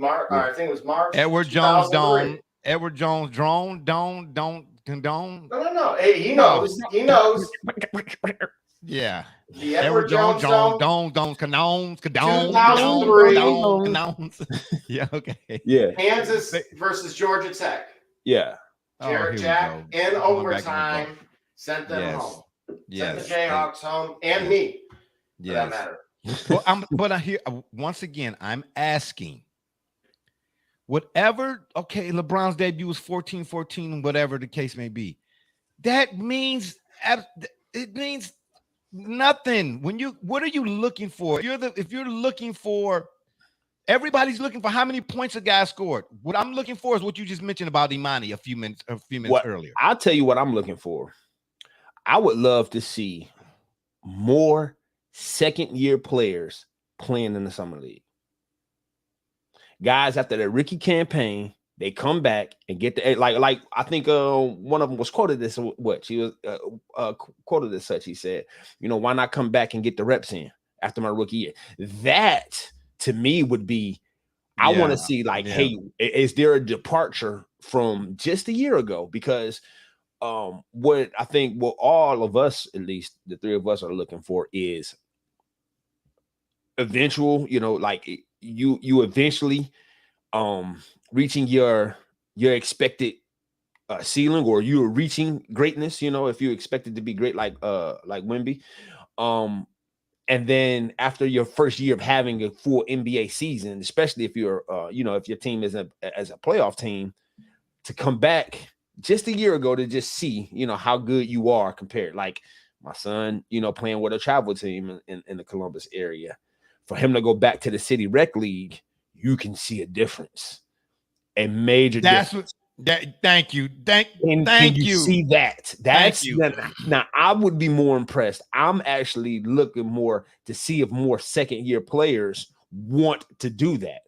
I think it was March. Edward Jones Dome. Edward Jones drone. Don't condone. No. Hey, he knows. He knows. Yeah. The Edward Jones Dome. Condones. 2003. Yeah. Okay. Yeah. Kansas versus Georgia Tech. Yeah. Jarrett Jack in overtime sent them home. Sent the Jayhawks home and me. For that matter. But I hear once again, I'm asking. Whatever, LeBron's debut was 14-14, whatever the case may be. That means it means nothing. What are you looking for? If you're looking for, everybody's looking for how many points a guy scored. What I'm looking for is what you just mentioned about Imani a few minutes earlier. I'll tell you what I'm looking for. I would love to see more second-year players playing in the summer league. Guys, after their rookie campaign, they come back and get the like. I think one of them was quoted this. What she was quoted as such. He said, why not come back and get the reps in after my rookie year? That to me would be. I want to see hey, is there a departure from just a year ago? Because what all of us, at least the three of us, are looking for is eventual. You eventually reaching your expected ceiling, or you're reaching greatness, if you expect it to be great like Wemby. And then after your first year of having a full NBA season, especially if you're if your team is as a playoff team, to come back just a year ago to just see, how good you are compared. Like my son, playing with a travel team in the Columbus area. For him to go back to the City Rec League, you can see a difference, a major difference. Thank you. Thank you. See that? Now I would be more impressed. I'm actually looking more to see if more second-year players want to do that,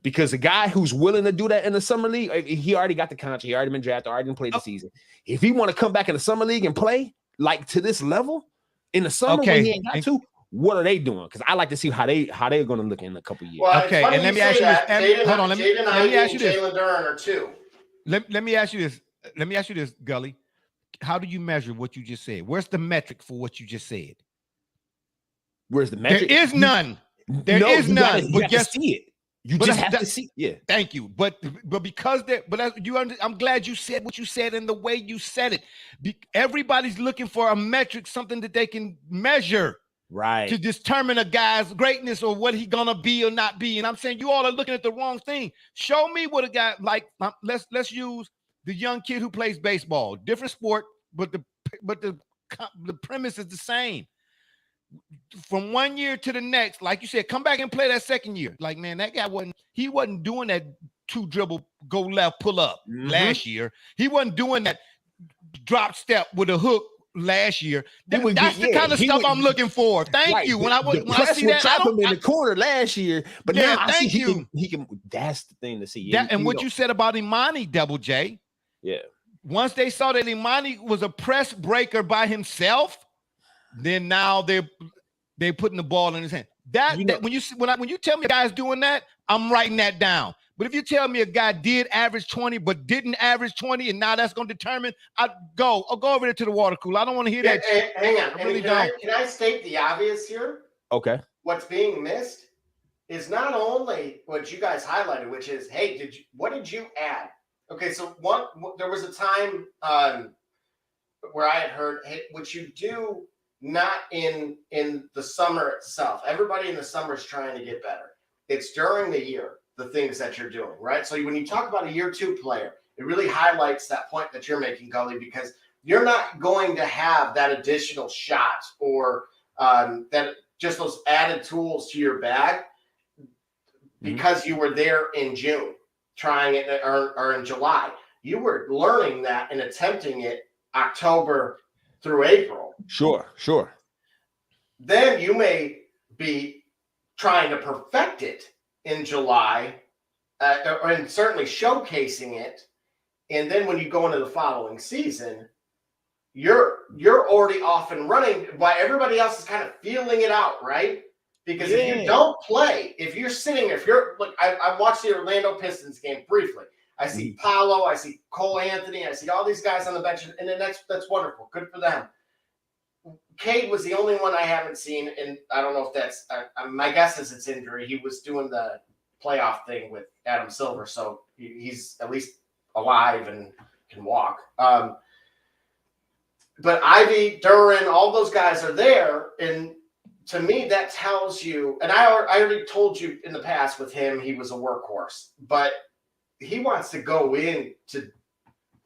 because a guy who's willing to do that in the summer league, he already got the contract, he already been drafted, already didn't play the season. If he want to come back in the summer league and play like to this level in the summer when he ain't got to. What are they doing? Because I like to see how they're going to look in a couple of years. Well, okay, and let me ask you this. Hold on, let me ask you this. Jalen Duren are two. Let me ask you this. Let me ask you this, Gully. How do you measure what you just said? Where's the metric for what you just said? Where's the metric? There is none. There is none. You have to see it. You just have to see. Yeah. Thank you. But because I'm glad you said what you said and the way you said it. Everybody's looking for a metric, something that they can measure. Right. To determine a guy's greatness or what he gonna be or not be. And I'm saying you all are looking at the wrong thing. Show me what a guy like. Let's use the young kid who plays baseball. Different sport, but the premise is the same. From 1 year to the next, like you said, come back and play that second year. Like, man, that guy wasn't doing that 2 dribble, go left, pull up last year. He wasn't doing that drop step with a hook last year. That's the kind of stuff I'm looking for. Thank you. When I see that, I him in the corner last year, but now I see you. He can. That's the thing to see. And what you said about Imani, Double J, Yeah. Once they saw that Imani was a press breaker by himself, then now they're putting the ball in his hand. When you tell me a guy's doing that, I'm writing that down. But if you tell me a guy did average 20 but didn't average 20, and now that's going to determine, I'll go over there to the water cooler. I don't want to hear that. Hang on. I really Can I state the obvious here? Okay. What's being missed is not only what you guys highlighted, which is, hey, what did you add? Okay, so there was a time where I had heard, hey, what you do not in the summer itself. Everybody in the summer is trying to get better. It's during the year, the things that you're doing, right? So when you talk about a year 2 player, it really highlights that point that you're making, Gully, because you're not going to have that additional shot or that just those added tools to your bag because you were there in June trying it or in July. You were learning that and attempting it October through April. Sure. Then you may be trying to perfect it in July and certainly showcasing it. And then when you go into the following season, you're already off and running while everybody else is kind of feeling it out, right? Because if you don't play, if you're look, I watched the Orlando Pistons game briefly. I see Paolo, I see Cole Anthony, I see all these guys on the bench, and then that's wonderful. Good for them. Cade was the only one I haven't seen, and I don't know if that's my guess is it's injury. He was doing the playoff thing with Adam Silver, so he's at least alive and can walk. But Ivy, Duran, all those guys are there, and to me that tells you. And I already told you in the past with him, he was a workhorse, but he wants to go in to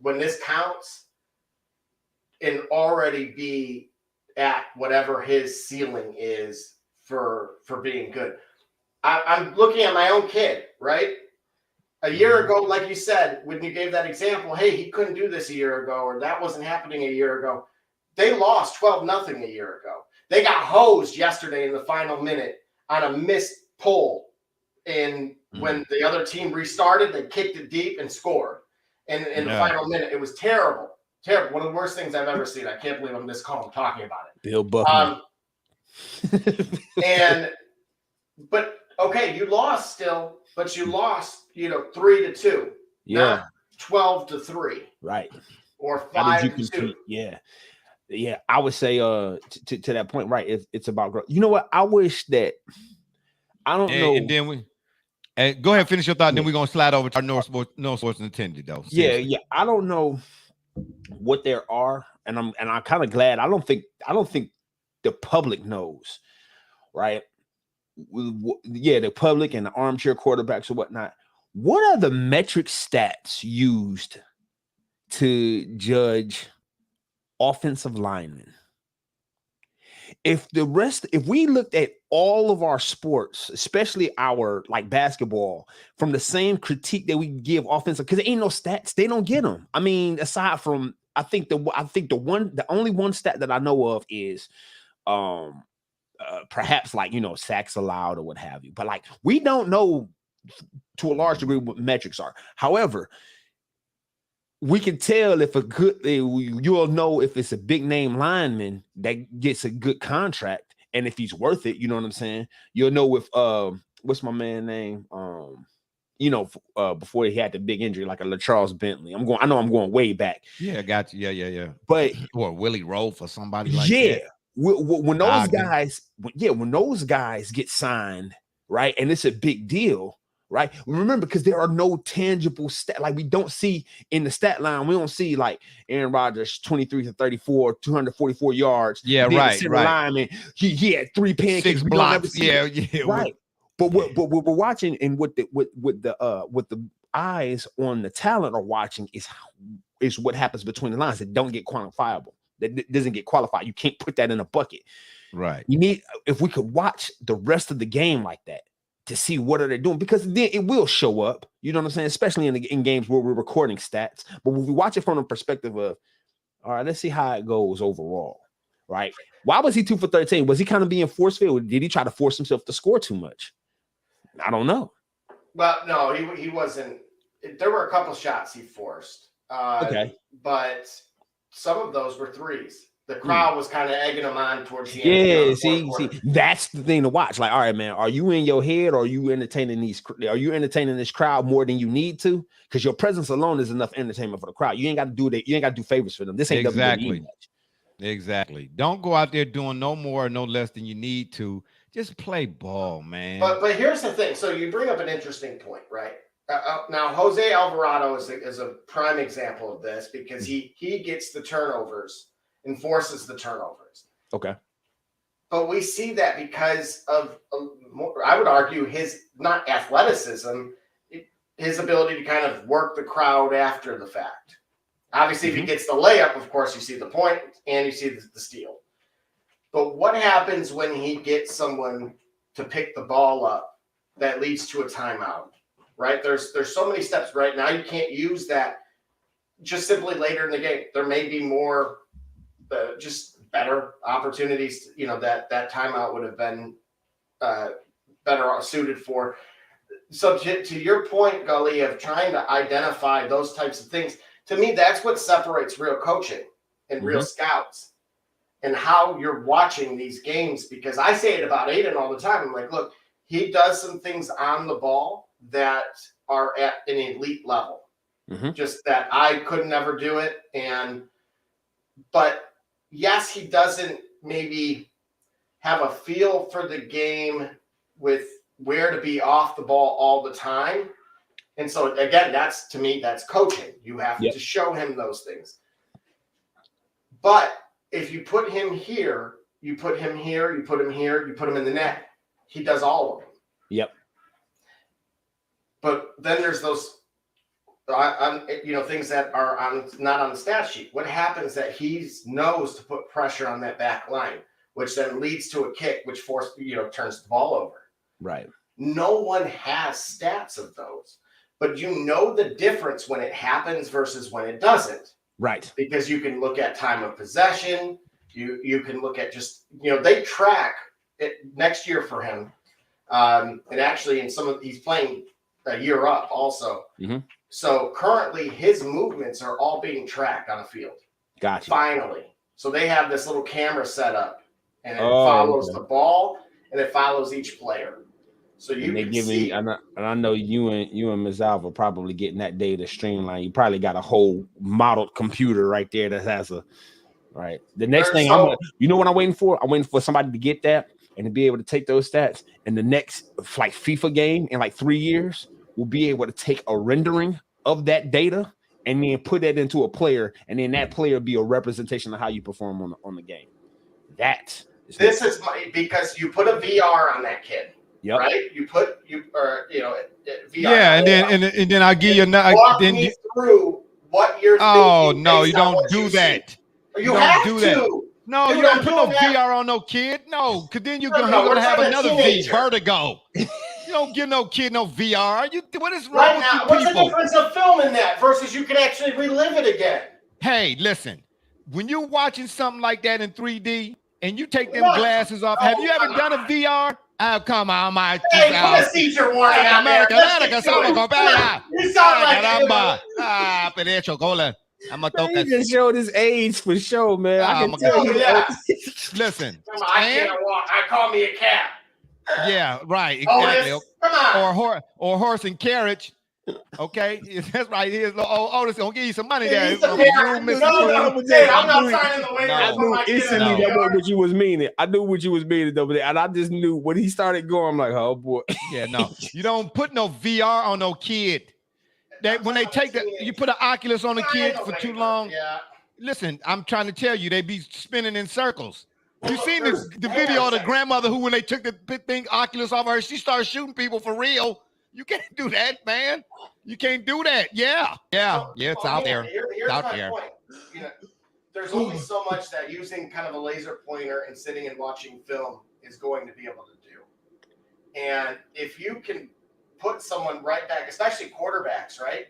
when this counts and already be at whatever his ceiling is for being good. I'm looking at my own kid, right? A year ago, like you said, when you gave that example, hey, he couldn't do this a year ago, or that wasn't happening a year ago. They lost 12-0 a year ago. They got hosed yesterday in the final minute on a missed pull. And when the other team restarted, they kicked it deep and scored. And in the final minute, it was terrible. Terrible. One of the worst things I've ever seen. I can't believe I'm this calm talking about it. Bill Buckman. But okay, you lost still, but you lost, 3-2. Yeah. 12-3. Right. Or 5-2. Yeah. I would say to that point, right? It's about growth. You know what? I wish that I don't know. And then go ahead, finish your thought. Then we're gonna slide over to our no sports intended though. Seriously. Yeah. I don't know what there are, and I'm kind of glad. I don't think the public knows, right? Yeah, the public and the armchair quarterbacks or whatnot. What are the metric stats used to judge offensive linemen? If we looked at all of our sports, especially our like basketball, from the same critique that we give offensive, because there ain't no stats, they don't get them. I mean, aside from the only one stat that I know of is perhaps like sacks allowed or what have you. But like we don't know to a large degree what metrics are. However, we can tell if you'll know if it's a big name lineman that gets a good contract and if he's worth it. You know what I'm saying? You'll know if what's my man name? Before he had the big injury, like a LaCharles Bentley. I know I'm going way back. Yeah, I got you. Yeah. But or Willie Rowe for somebody like that. When those guys get signed, right, and it's a big deal. Right. Remember, because there are no tangible stat, like we don't see in the stat line, we don't see like Aaron Rodgers 23-34, 244 yards. Yeah, right. Lineman, he had 3 pancakes. 6 blocks. Yeah. Right. But what we're watching and what the eyes on the talent are watching is what happens between the lines that don't get quantifiable. That doesn't get qualified. You can't put that in a bucket. Right. You need, if we could watch the rest of the game like that, to see what are they doing, because then it will show up. You know what I'm saying? Especially in games where we're recording stats. But when we watch it from the perspective of, all right, let's see how it goes overall, right? Why was he 2 for 13? Was he kind of being force filled? Did he try to force himself to score too much? I don't know. Well, no, he wasn't. There were a couple shots he forced. Okay. But some of those were threes. The crowd was kind of egging them on towards the end. Yeah, of the fourth quarter. that's the thing to watch. Like, all right, man, are you in your head, or are you entertaining this crowd more than you need to? Because your presence alone is enough entertainment for the crowd. You ain't got to do that. You ain't got to do favors for them. This ain't Exactly. WWE match. Exactly. Don't go out there doing no more or no less than you need to. Just play ball, man. But here's the thing. So you bring up an interesting point, right? Now, Jose Alvarado is a prime example of this because he gets the turnovers and forces the turnovers. Okay. But we see that because of, I would argue, his not athleticism, his ability to kind of work the crowd after the fact. Obviously, if he gets the layup, of course, you see the point and you see the steal. But what happens when he gets someone to pick the ball up that leads to a timeout? Right? There's so many steps right now. You can't use that just simply later in the game. There may be more just better opportunities, that timeout would have been better suited for. So to your point, Gully, of trying to identify those types of things, to me, that's what separates real coaching and real scouts and how you're watching these games. Because I say it about Aiden all the time. I'm like, look, he does some things on the ball that are at an elite level. Just that I could never do it. But yes, he doesn't maybe have a feel for the game with where to be off the ball all the time. And so again, to me, that's coaching. You have to show him those things. But if you put him here, you put him here, you put him here, you put him in the net, he does all of them. Yep. But then there's those, things that are not on the stat sheet. What happens that he knows to put pressure on that back line, which then leads to a kick, which turns the ball over. Right. No one has stats of those, but you know the difference when it happens versus when it doesn't. Right. Because you can look at time of possession. You can look at just, they track it next year for him. And actually he's playing a year up also. So currently his movements are all being tracked on a field. Gotcha. Finally. So they have this little camera set up and it follows the ball and it follows each player. So you can see. And I know you and Ms. Alva probably getting that data streamlined. You probably got a whole modeled computer right there that has right. The next thing what I'm waiting for? I'm waiting for somebody to get that and to be able to take those stats. And the next like FIFA game in like 3 years, we'll be able to take a rendering of that data and then put that into a player, and then that player be a representation of how you perform on the game. This is because you put a VR on that kid. Yep. Right? VR. Yeah, and then I'll give you another. Walk me through what you're thinking. Oh no, you don't do that. You have to. That. No, you don't put no VR on no kid. No, because then you're gonna have another vertigo. You don't give no kid no VR. What is wrong with you people? What's the difference of filming that versus you can actually relive it again? Hey, listen. When you're watching something like that in 3D and you take them glasses off, have you ever done a VR? Oh, come on, my. Hey, put a seizure warning out there. You sound like I'm a just showed his age for sure, man. I can tell you. Listen, I can't walk. I call me a cat. Yeah, right. Exactly. Come on. Or horse and carriage. Okay, that's right. Here's Otis gonna give you some money there. I'm not signing the waiver. I knew instantly that was what you was meaning. I knew what you was meaning over there, and I just knew when he started going. I'm like, oh boy. Yeah, no, you don't put no VR on no kid. That when they take you put an Oculus on the kid for too long. Yeah. Listen, I'm trying to tell you, they be spinning in circles. You seen the video of the grandmother who, when they took the thing Oculus off her, she started shooting people for real. You can't do that, man. You can't do that. Yeah. It's out there. Here's out my there. point. There's only so much that using kind of a laser pointer and sitting and watching film is going to be able to do. And if you can put someone right back, especially quarterbacks, right?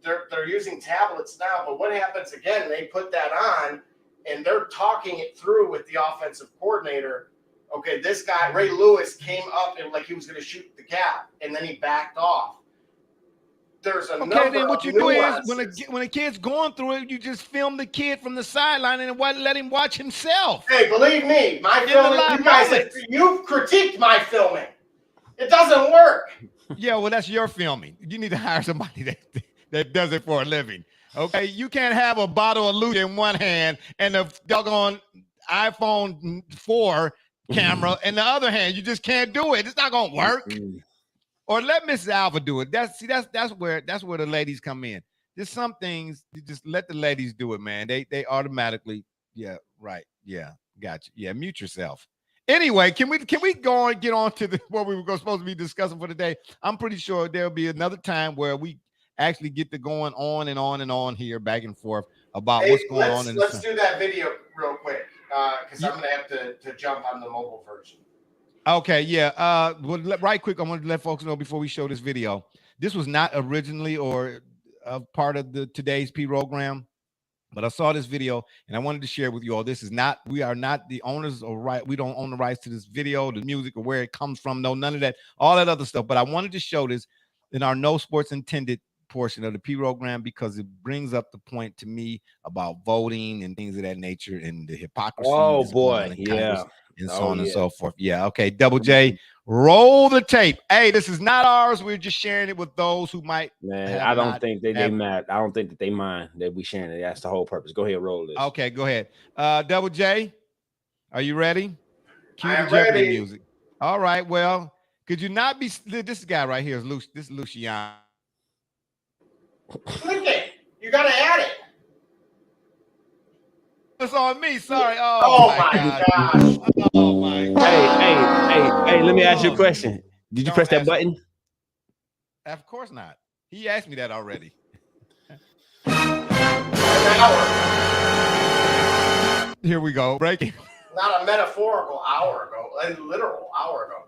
They're using tablets now, but what happens again? They put that on and they're talking it through with the offensive coordinator. Okay, this guy, Ray Lewis, came up and like he was going to shoot the gap, and then he backed off. there's a Okay, number then what of you do is nuances. when a kid's going through it, you just film the kid from the sideline and let him watch himself. Hey, believe me, my In the filming. live You guys, moments. you've critiqued my filming. It doesn't work. Yeah, well, that's your filming. You need to hire somebody that does it for a living. Okay, you can't have a bottle of Lucha in one hand and the doggone iPhone 4 camera in the other hand. You just can't do it. It's not gonna work. Or let Mrs. Alva do it. That's where the ladies come in. There's some things you just let the ladies do it, man. They automatically, yeah, right, yeah, gotcha, yeah. Mute yourself. Anyway, can we go and get on to what we were supposed to be discussing for today? I'm pretty sure there'll be another time where we actually get to going on and on and on here, back and forth about what's going on. Let's do that video real quick because I'm gonna have to jump on the mobile version. Okay, yeah. Well, right quick, I want to let folks know before we show this video. This was not originally or a part of today's program, but I saw this video and I wanted to share with you all. We are not the owners of right. We don't own the rights to this video, the music, or where it comes from. No, none of that, all that other stuff. But I wanted to show this in our No Sports Intended portion of the program because it brings up the point to me about voting and things of that nature and the hypocrisy. Oh boy, yeah. And so on and so forth. Yeah. Okay. Double J, roll the tape. Hey, this is not ours. We're just sharing it with those who might. Man, I don't think they mad. I don't think that they mind that we sharing it. That's the whole purpose. Go ahead, roll this. Okay, go ahead. Double J, are you ready? Cue the I'm Jeopardy ready. music. All right. Well, could you not be? This guy right here is This is Luciano. Click it. You gotta add it. It's on me. Sorry. Oh my gosh. Oh my God. Hey, let me ask you a question. Did you Don't press that ask- button? Of course not. He asked me that already. An hour. Here we go. Breaking. Not a metaphorical hour ago. A literal hour ago.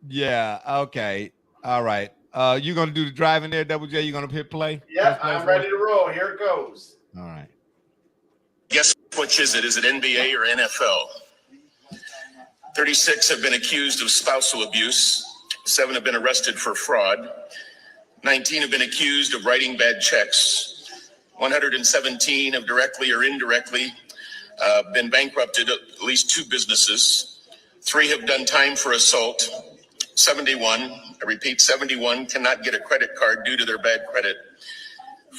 Yeah. Okay. All right. You gonna do the driving there, Double J? You gonna hit play? Yep, I'm ready to roll. Here it goes. All right. Guess which is it? Is it NBA or NFL? 36 have been accused of spousal abuse. 7 have been arrested for fraud. 19 have been accused of writing bad checks. 117 have directly or indirectly been bankrupted at least 2 businesses. 3 have done time for assault. 71, I repeat, 71 cannot get a credit card due to their bad credit.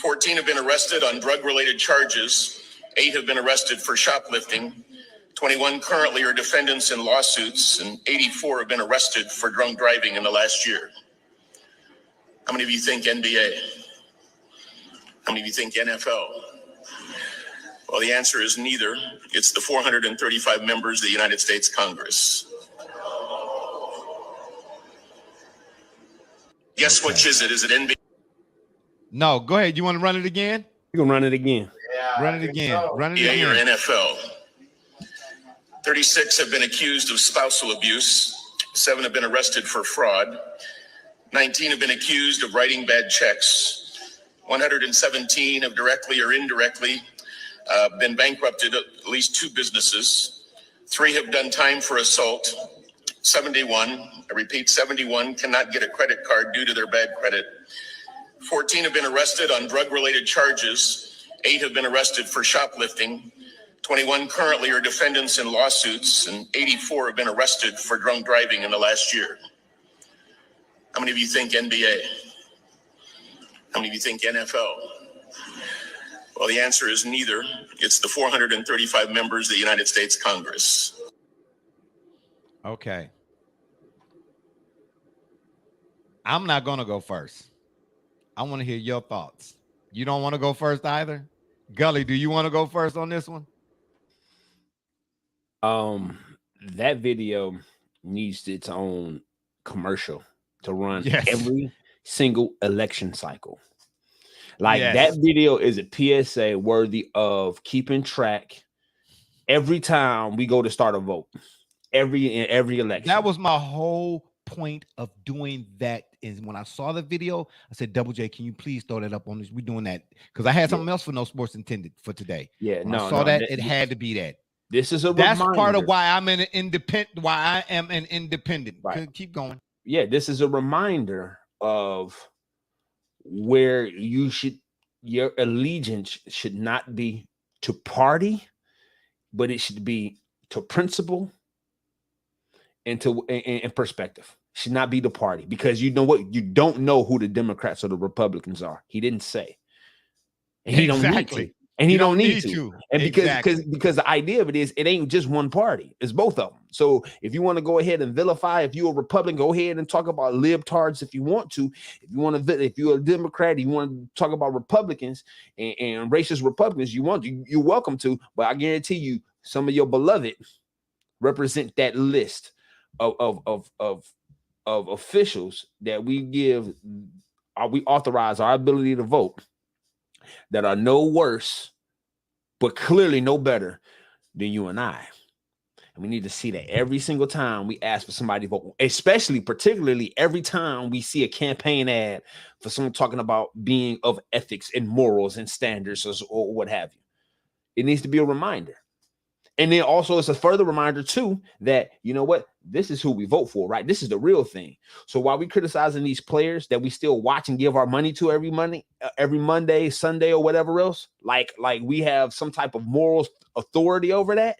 14 have been arrested on drug-related charges. 8 have been arrested for shoplifting. 21 currently are defendants in lawsuits, and 84 have been arrested for drunk driving in the last year. How many of you think NBA? How many of you think NFL? Well, the answer is neither. It's the 435 members of the United States Congress. Guess which is it? Is it NBA? No, go ahead. You want to run it again? You can run it again. Yeah. Run it again. So. Run it NBA or again. NFL? 36 have been accused of spousal abuse. 7 have been arrested for fraud. 19 have been accused of writing bad checks. 117 have directly or indirectly been bankrupted at least 2 businesses. 3 have done time for assault. 71, I repeat, 71 cannot get a credit card due to their bad credit. 14 have been arrested on drug-related charges. 8 have been arrested for shoplifting. 21 currently are defendants in lawsuits, and 84 have been arrested for drunk driving in the last year. How many of you think NBA? How many of you think NFL? Well, the answer is neither. It's the 435 members of the United States Congress. Okay. I'm not going to go first. I want to hear your thoughts. You don't want to go first either? Gully, do you want to go first on this one? That video needs its own commercial to run Yes. every single election cycle. Like Yes. that video is a PSA worthy of keeping track every time we go to start a vote. Every election. That was my whole point of doing that. Is when I saw the video, I said, Double J, can you please throw that up on this? We're doing that because I had something else for No Sports Intended for today. Yeah, When I saw that, it had to be that. This is a That's reminder. part of why I'm an independent. Why I am an independent. Right. Keep going. Yeah, this is a reminder of where your allegiance should not be to party, but it should be to principle and to and perspective. Should not be the party, because you know what? You don't know who the Democrats or the Republicans are. He didn't say, and he don't need to, and he don't need to. And because the idea of it is, it ain't just one party; it's both of them. So if you want to go ahead and vilify, if you're a Republican, go ahead and talk about libtards if you want to. If you want to, if you're a Democrat, you want to talk about Republicans and racist Republicans, you're welcome to. But I guarantee you, some of your beloved represent that list of officials that we authorize our ability to vote, that are no worse, but clearly no better than you and I. And we need to see that every single time we ask for somebody to vote, particularly every time we see a campaign ad for someone talking about being of ethics and morals and standards or what have you. It needs to be a reminder. And then also it's a further reminder too that, you know what, this is who we vote for, right? This is the real thing. So while we criticizing these players that we still watch and give our money to every Monday, Sunday, or whatever else, like we have some type of moral authority over that.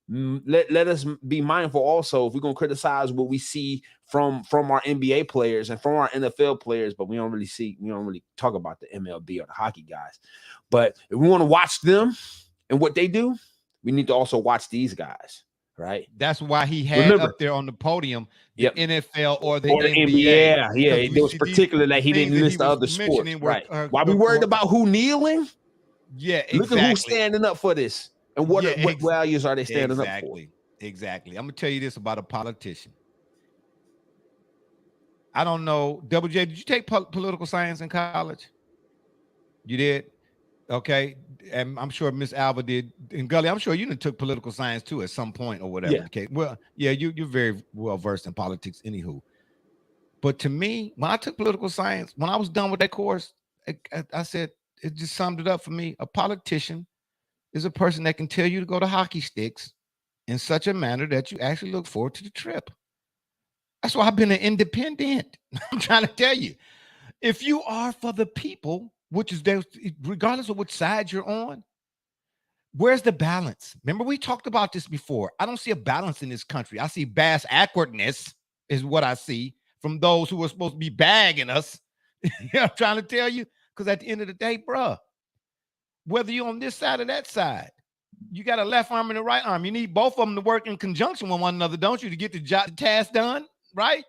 Let us be mindful also, if we're gonna criticize what we see from our NBA players and from our NFL players, but we don't really talk about the MLB or the hockey guys. But if we want to watch them and what they do, we need to also watch these guys, right? That's why he had up there on the podium the NFL or the NBA. Yeah. It was particular that he didn't list the other sports, right? Why we worried about who kneeling? Yeah, exactly. Look at who's standing up for this, and what values are they standing up for? Exactly. I'm gonna tell you this about a politician. I don't know, Double J. Did you take political science in college? You did. Okay, and I'm sure Miss Alva did. And Gully, I'm sure you took political science too at some point or whatever. Yeah. Okay, well, yeah, you're very well versed in politics, anywho. But to me, when I took political science, when I was done with that course, I said it just summed it up for me. A politician is a person that can tell you to go to hockey sticks in such a manner that you actually look forward to the trip. That's why I've been an independent. I'm trying to tell you, if you are for the people, which is there, regardless of which side you're on, where's the balance? Remember, we talked about this before. I don't see a balance in this country. I see bass awkwardness is what I see from those who are supposed to be bagging us. I'm trying to tell you, because at the end of the day, bruh, whether you're on this side or that side, you got a left arm and a right arm. You need both of them to work in conjunction with one another, don't you, to get the task done, right?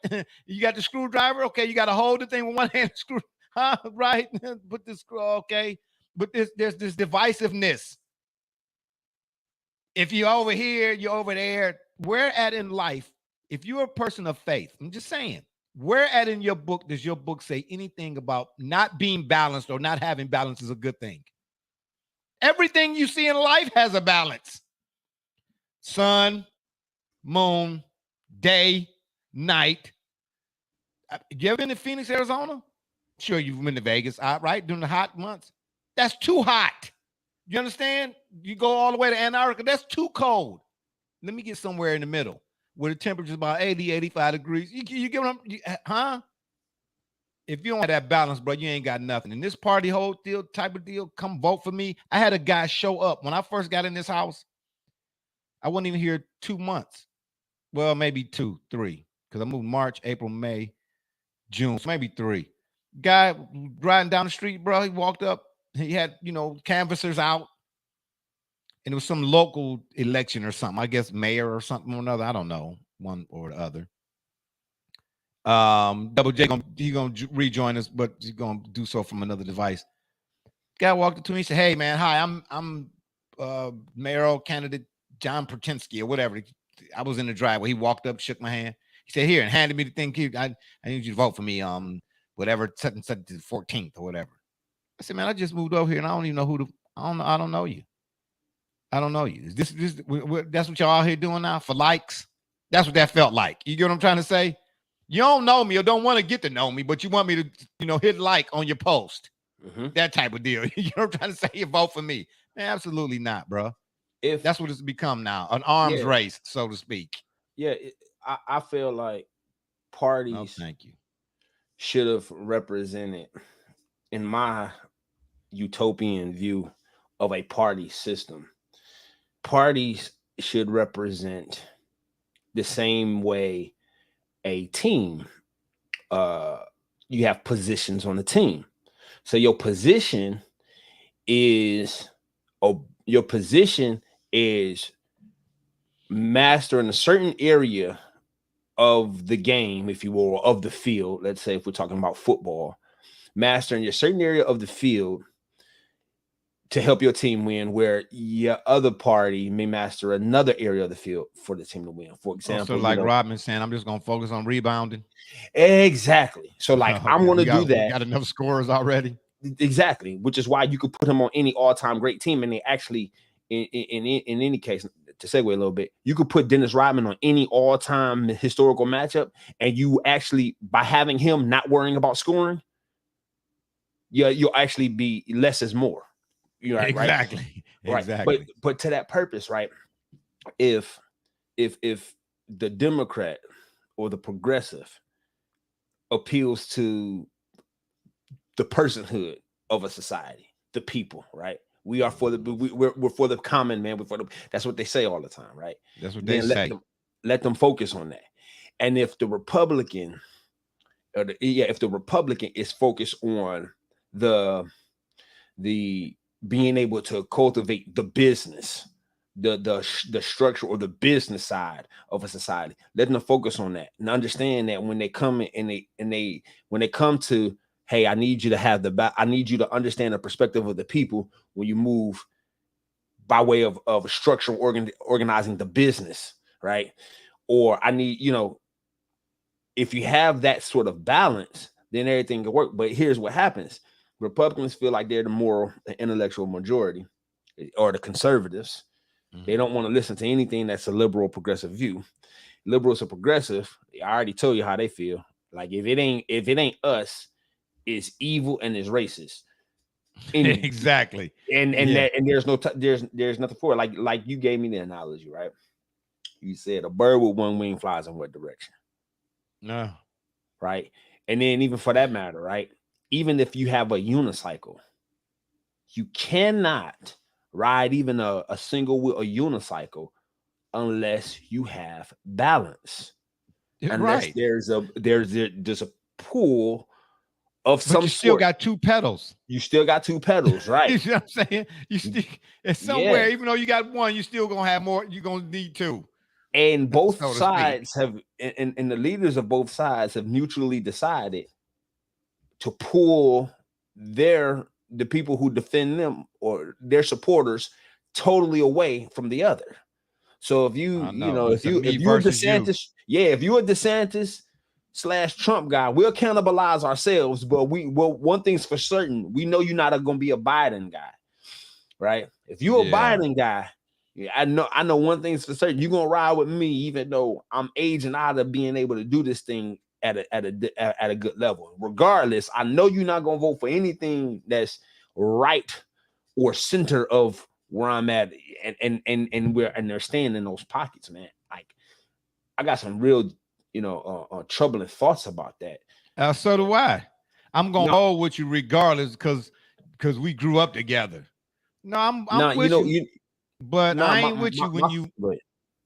You got the screwdriver. Okay, you got to hold the thing with one hand, screw. Huh? Right? Put this screw, okay. But there's this divisiveness. If you're over here, you're over there. Where at in life, if you're a person of faith, I'm just saying, where at in your book does your book say anything about not being balanced or not having balance is a good thing? Everything you see in life has a balance. Sun, moon, day, night. You ever been to Phoenix, Arizona? Sure, you've been to Vegas, right? During the hot months. That's too hot. You understand? You go all the way to Antarctica. That's too cold. Let me get somewhere in the middle where the temperature is about 80, 85 degrees. You get what huh? If you don't have that balance, bro, you ain't got nothing. And this party whole deal type of deal, come vote for me. I had a guy show up. When I first got in this house, I wasn't even here 2 months. Well, maybe 2, 3. Because I moved March, April, May, June. So maybe 3. Guy riding down the street, bro. He walked up. He had, canvassers out. And it was some local election or something. I guess mayor or something or another. I don't know. One or the other. Double J, he's going to rejoin us, but he's going to do so from another device. Guy walked up to me. He said, "Hey, man. Hi, I'm mayoral candidate John Pertinsky or whatever." I was in the driveway. He walked up, shook my hand. He said, "Here," and handed me the thing. I need you to vote for me. Whatever, set to the 14th or whatever. I said, "Man, I just moved over here and I don't even know I don't know you. I don't know you. Is this that's what y'all out here doing now for likes?" That's what that felt like. You get what I'm trying to say? You don't know me or don't want to get to know me, but you want me to, hit like on your post. Mm-hmm. That type of deal. You know what I'm trying to say? You vote for me. Man, absolutely not, bro. If that's what it's become now, an arms race, so to speak. Yeah, I feel like parties thank you. should have represented in my utopian view of a party system, parties should represent the same way a team. Uh, you have positions on the team. So is your position is mastering a certain area of the game, if you will, or of the field. Let's say if we're talking about football, mastering a certain area of the field to help your team win, where your other party may master another area of the field for the team to win. For example, so like Rodman saying, I'm just gonna focus on rebounding. Exactly. So like Okay, I'm gonna do that. We got enough scorers already. Exactly, which is why you could put him on any all-time great team, and they actually, in any case, to segue a little bit, you could put Dennis Rodman on any all-time historical matchup, and you actually, by having him not worrying about scoring, you'll actually be less is more. You're right, exactly, right? Exactly. But to that purpose, right? If the Democrat or the progressive appeals to the personhood of a society, the people, right? We are for the we're for the common man. That's what they say all the time, right? That's what they say. Let them focus on that. And if the Republican, if the Republican is focused on the being able to cultivate the business, the structure or the business side of a society, let them focus on that and understand that when they come when they come to, hey, I need you to understand the perspective of the people when you move by way of a structure organizing the business, right? Or I need, if you have that sort of balance, then everything can work. But here's what happens. Republicans feel like they're the moral and intellectual majority, or the conservatives. Mm-hmm. They don't want to listen to anything that's a liberal progressive view. Liberals or progressive, I already told you how they feel. Like if it ain't us, it's evil and it's racist. Exactly. And there's there's nothing for it. Like you gave me the analogy, right? You said a bird with one wing flies in what direction? No. Right. And then even for that matter, right? Even if you have a unicycle, you cannot ride even a single wheel, a unicycle, unless you have balance. Unless there's a pool of some you still sort. got two pedals. You still got two pedals, right? You know what I'm saying? You still, it's somewhere, even though you got one, you still gonna have more. You're gonna need two. And both sides have, and the leaders of both sides have mutually decided to pull the people who defend them or their supporters totally away from the other. So if you're DeSantis, if you're a DeSantis / Trump guy, we'll cannibalize ourselves. But one thing's for certain, we know you're not going to be a Biden guy, right? If you're a Biden guy, I know one thing's for certain, you're gonna ride with me, even though I'm aging out of being able to do this thing at a good level. Regardless, I know you're not gonna vote for anything that's right or center of where I'm at, and they're staying in those pockets, man. Like I got some real, troubling thoughts about that. So do I. I'm gonna roll with you regardless, because we grew up together. No, I'm with you. But I ain't with you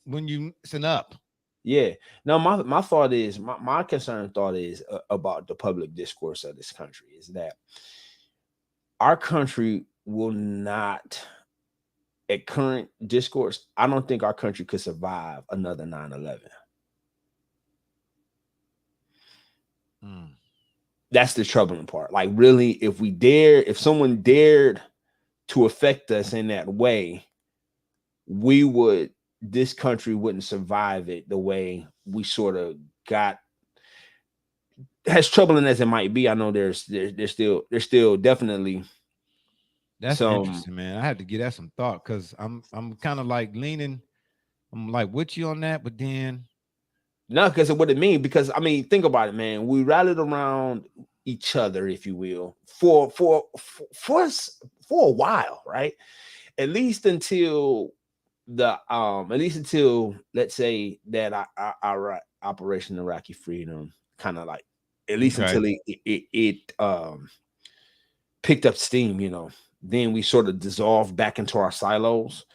when you send up. Yeah. No, my thought is, my concerned thought is about the public discourse of this country is that our country will not, at current discourse, I don't think our country could survive another 9/11. That's the troubling part. Like really, if someone dared to affect us in that way, this country wouldn't survive it the way we sort of got. As troubling as it might be, I know there's still definitely. That's interesting, man. I had to give that some thought, because I'm kind of like leaning. I'm like with you on that, but then no, because of what it means. Because I mean, think about it, man. We rallied around each other, if you will, for a while, right? At least until let's say that our Operation Iraqi Freedom kind of like, at least until picked up steam, then we sort of dissolved back into our silos.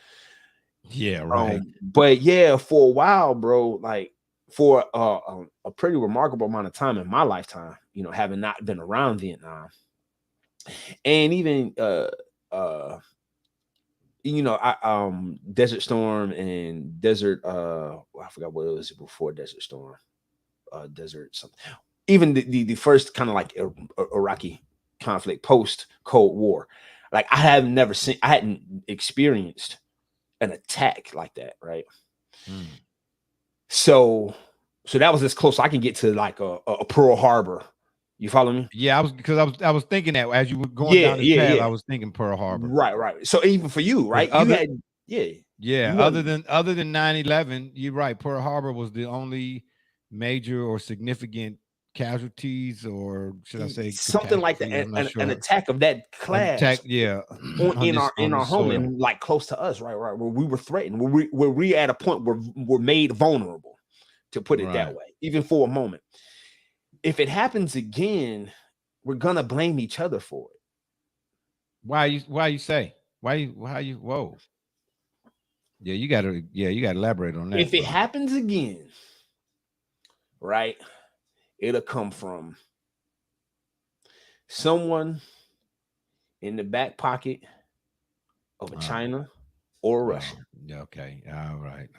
Yeah, right. But yeah, for a while, bro, like for a pretty remarkable amount of time in my lifetime, having not been around Vietnam, and even Desert Storm and Desert I forgot what it was before Desert Storm, Desert something. Even the first kind of like Iraqi conflict post Cold War, like I hadn't experienced an attack like that, right? So that was as close I can get to like a Pearl Harbor. You follow me? Yeah, I was thinking that as you were going down this path, I was thinking Pearl Harbor. Right. So even for you, right? Other than 9/11, you're right. Pearl Harbor was the only major or significant casualties, or should I say something like that, an attack of that class, in our home and like close to us, right, where we were threatened, where we at a point where we're made vulnerable, to put it that way, even for a moment. If it happens again, we're gonna blame each other for it. Why you whoa. Yeah, you gotta elaborate on that. If it happens again, right, it'll come from someone in the back pocket of a China or a Russia. Okay. All right.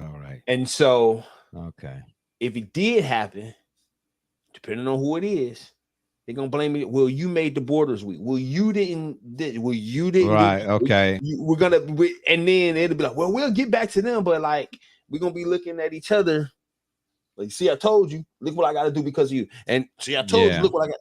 And so, okay, if it did happen, depending on who it is, they're gonna blame me. Well, you made the borders weak. Well, you didn't. Right. Okay. We're gonna, and then it'll be like, well, we'll get back to them, but like we're gonna be looking at each other. Like, see, I told you. Look what I got to do because of you. And see, I told you. Look what I got.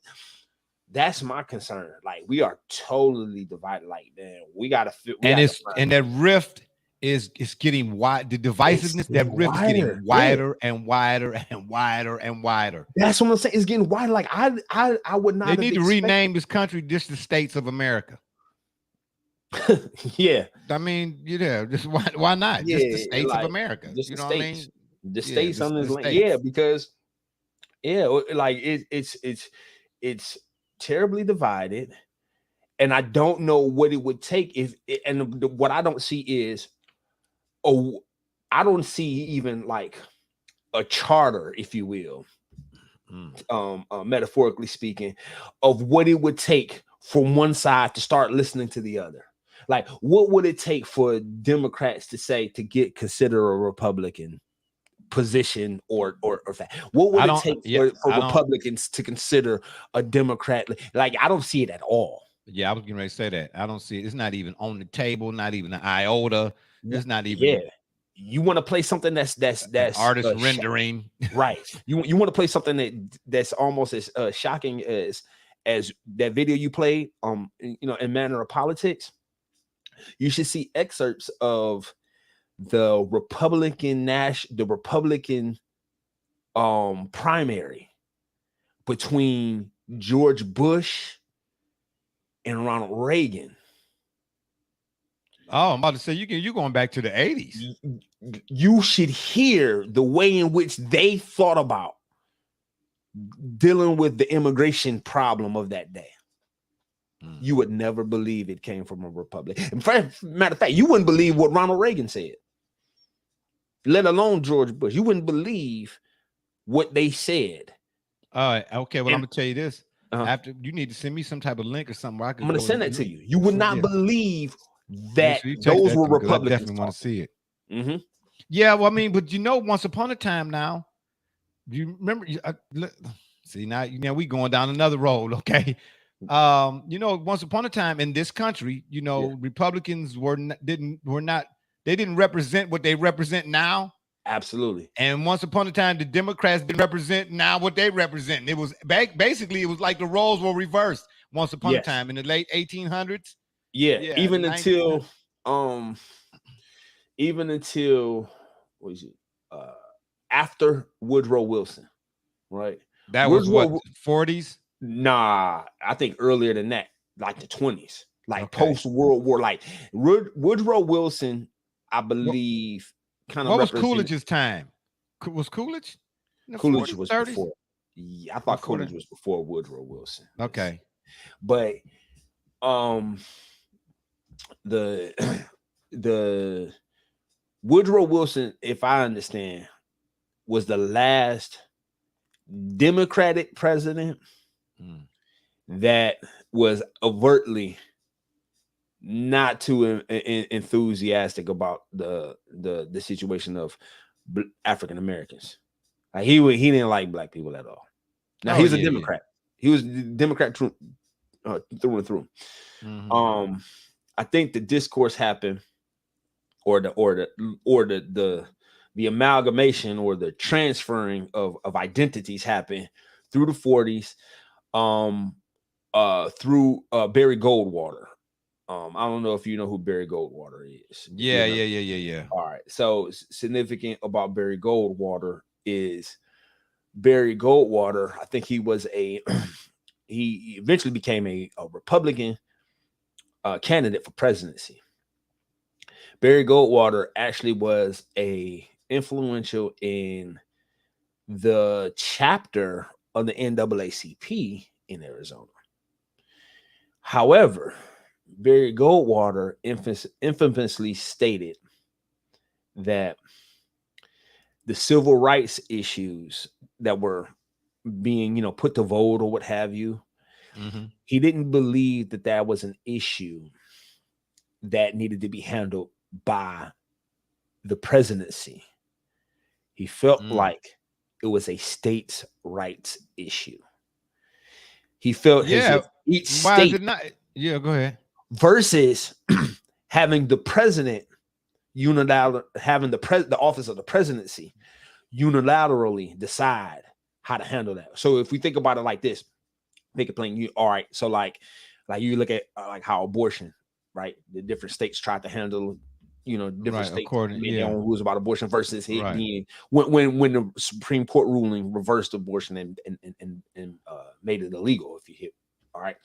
That's my concern. Like, we are totally divided. Like, man, we got to fit. And that rift is getting wide. The divisiveness, that rift is getting wider and wider and wider and wider. That's what I'm saying. It's getting wider. Like, I would not. They need to rename this country just the States of America. Yeah. I mean, just why not? Yeah, just the States like, of America. Just you the know states. what I mean? The states on this land. Yeah, because like it's terribly divided, and I don't know what it would take what I don't see is I don't see even like a charter, if you will, metaphorically speaking, of what it would take from one side to start listening to the other. Like, what would it take for Democrats to consider a Republican position or fact? What would it take for Republicans to consider a Democrat? Like, I don't see it at all. Yeah, I was getting ready to say that. I don't see it. It's not even on the table, not even an iota. It's not even. Yeah. You want to play something that's artist rendering, right? You want to play something that's almost as shocking as that video you played, in Manner of Politics. You should see excerpts of the Republican primary between George Bush and Ronald Reagan. Oh, I'm about to say you're going back to the 80s. You should hear the way in which they thought about dealing with the immigration problem of that day. You would never believe it came from a Republican. Matter of fact, you wouldn't believe what Ronald Reagan said, let alone George Bush. You wouldn't believe what they said. All right. Okay. Well, I'm going to tell you this. After, you need to send me some type of link or something where I can. I'm going to send that to you. You would not believe that those were Republicans. I definitely want to see it. Yeah. Well, I mean, but once upon a time now, do you remember? See, now we going down another road. Okay. Once upon a time in this country, Republicans didn't represent what they represent now. Absolutely. And once upon a time, the Democrats didn't represent now what they represent. It was basically, it was like the roles were reversed once upon a time in the late 1800s. Yeah. Even until what is it? After Woodrow Wilson, right? That was what, 40s? Nah, I think earlier than that, like the 20s, like post World War. Like Woodrow Wilson, I believe, kind of. What was Coolidge's time? Was Coolidge? Coolidge was 30s? Before. Yeah, I thought Coolidge was before Woodrow Wilson. Okay, but the the Woodrow Wilson, if I understand, was the last Democratic president that was overtly not too enthusiastic about the situation of African Americans. Like he didn't like black people at all. Now he was a Democrat. He was Democrat through and through. I think the discourse happened, or the amalgamation or the transferring of identities happened through the 40s, through Barry Goldwater. I don't know if you know who Barry Goldwater is. Yeah. All right. So significant about Barry Goldwater is Barry Goldwater. I think he was he eventually became a Republican candidate for presidency. Barry Goldwater actually was influential in the chapter of the NAACP in Arizona. However, Barry Goldwater infamously stated that the civil rights issues that were being, put to vote or what have you, he didn't believe that was an issue that needed to be handled by the presidency. He felt like it was a states' rights issue. He felt as if each Why state is it not? Yeah, go ahead. Versus having the president having the office of the presidency unilaterally decide how to handle that. So if we think about it like this, make it plain. All right. So like you look at like how abortion, right? The different states tried to handle, different states made their own rules about abortion versus it being when the Supreme Court ruling reversed abortion and made it illegal if you hit. All right.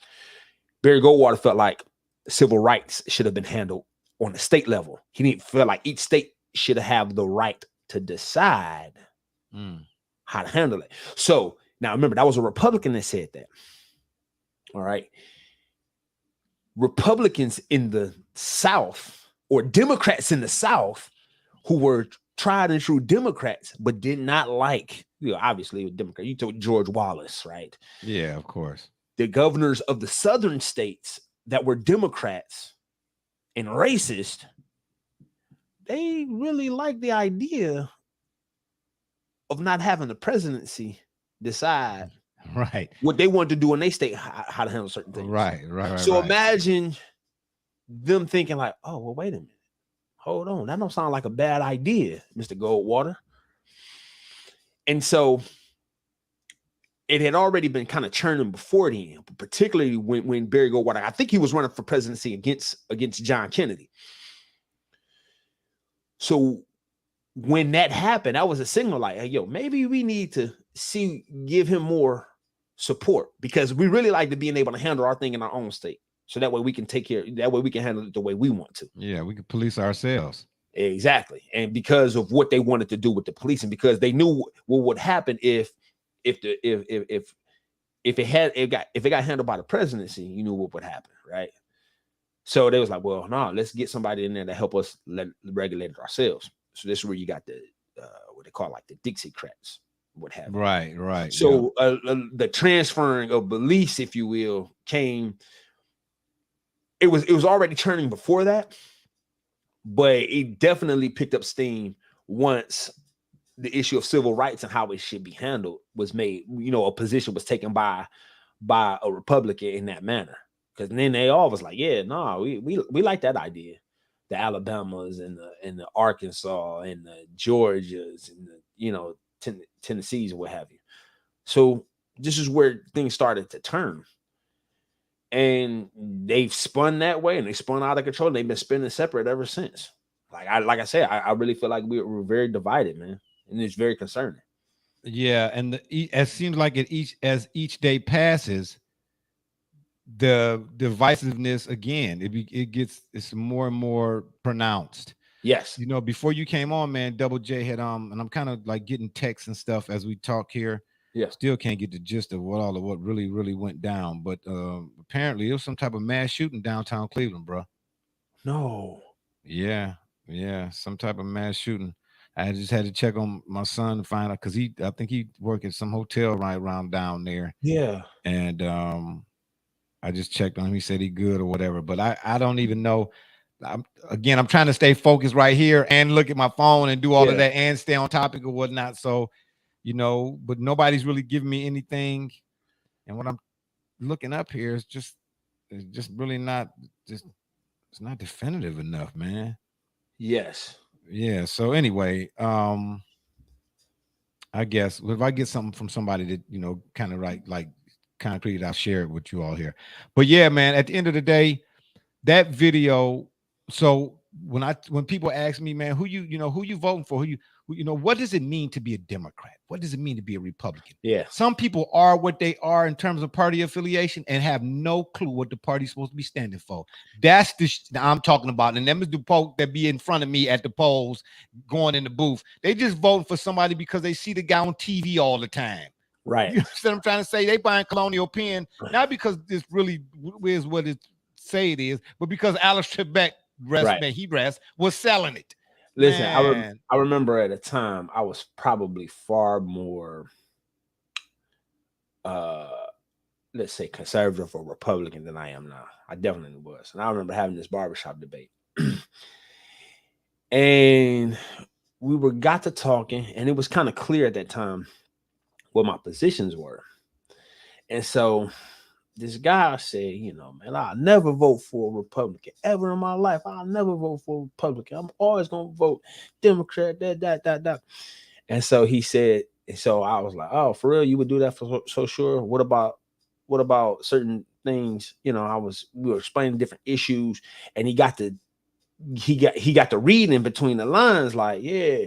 Barry Goldwater felt like civil rights should have been handled on the state level. He didn't feel like each state should have the right to decide how to handle it. So now remember, that was a Republican that said that. All right. Republicans in the South, or Democrats in the South, who were tried and true Democrats, but did not like, obviously a Democrat. You told George Wallace, right? Yeah, of course. The governors of the southern states that were Democrats and racist, they really liked the idea of not having the presidency decide what they wanted to do in their state, how to handle certain things. Right. So imagine them thinking like, oh, well, wait a minute. Hold on. That don't sound like a bad idea, Mr. Goldwater. And so it had already been kind of churning before then, particularly when Barry Goldwater, I think he was running for presidency against John Kennedy. So when that happened, that was a signal like, hey, yo, maybe we need to give him more support, because we really like to being able to handle our thing in our own state. So that way we can that way we can handle it the way we want to. Yeah, we can police ourselves. Exactly. And because of what they wanted to do with the policing, because they knew what would happen if it got handled by the presidency, you knew what would happen, right? So they was like, well, no, let's get somebody in there to help us regulate it ourselves. So this is where you got the what they call like the Dixiecrats, what have you. Right. So the transferring of beliefs, if you will, came. It was already turning before that, but it definitely picked up steam once the issue of civil rights and how it should be handled was made. A position was taken by a Republican in that manner. Because then they all was like, yeah, no, we like that idea. The Alabamas and the Arkansas and the Georgias and the Tennessees and what have you. So this is where things started to turn. And they've spun that way, and they spun out of control. And they've been spinning separate ever since. Like I said, I really feel like we're very divided, man, and it's very concerning. Yeah, and it seems like as each day passes, the divisiveness again it's more and more pronounced. Yes. Before you came on, man, Double J had and I'm kind of like getting texts and stuff as we talk here. Yeah. Still can't get the gist of what really went down. But apparently it was some type of mass shooting downtown Cleveland, bro. No. Yeah, some type of mass shooting. I just had to check on my son to find out because I think he worked at some hotel right around down there. Yeah. And I just checked on him. He said he good or whatever. But I don't even know. I'm trying to stay focused right here and look at my phone and do all of that and stay on topic or whatnot. So, but nobody's really giving me anything. And what I'm looking up here is just really not it's not definitive enough, man. Yes. Yeah. So anyway, I guess if I get something from somebody that kind of like concrete, I'll share it with you all here. But yeah, man, at the end of the day, that video. So when people ask me, man, who you voting for, what does it mean to be a Democrat? What does it mean to be a Republican? Yeah. Some people are what they are in terms of party affiliation and have no clue what the party's supposed to be standing for. That's I'm talking about. And them is the folk that be in front of me at the polls going in the booth. They just voting for somebody because they see the guy on TV all the time. Right. You understand what I'm trying to say? They buying Colonial Penn, not because this really is what it say it is, but because Alex Trebek was selling it. Listen, I remember at a time I was probably far more let's say conservative or Republican than I am now. I definitely was. And I remember having this barbershop debate. And we got to talking, and it was kind of clear at that time what my positions were. And so this guy said, man, I'll never vote for a Republican ever in my life. I'll never vote for a Republican. I'm always going to vote Democrat, that. And so he said, and so I was like, oh, for real, you would do that for so sure? What about certain things? We were explaining different issues, and he got to read in between the lines, like, yeah,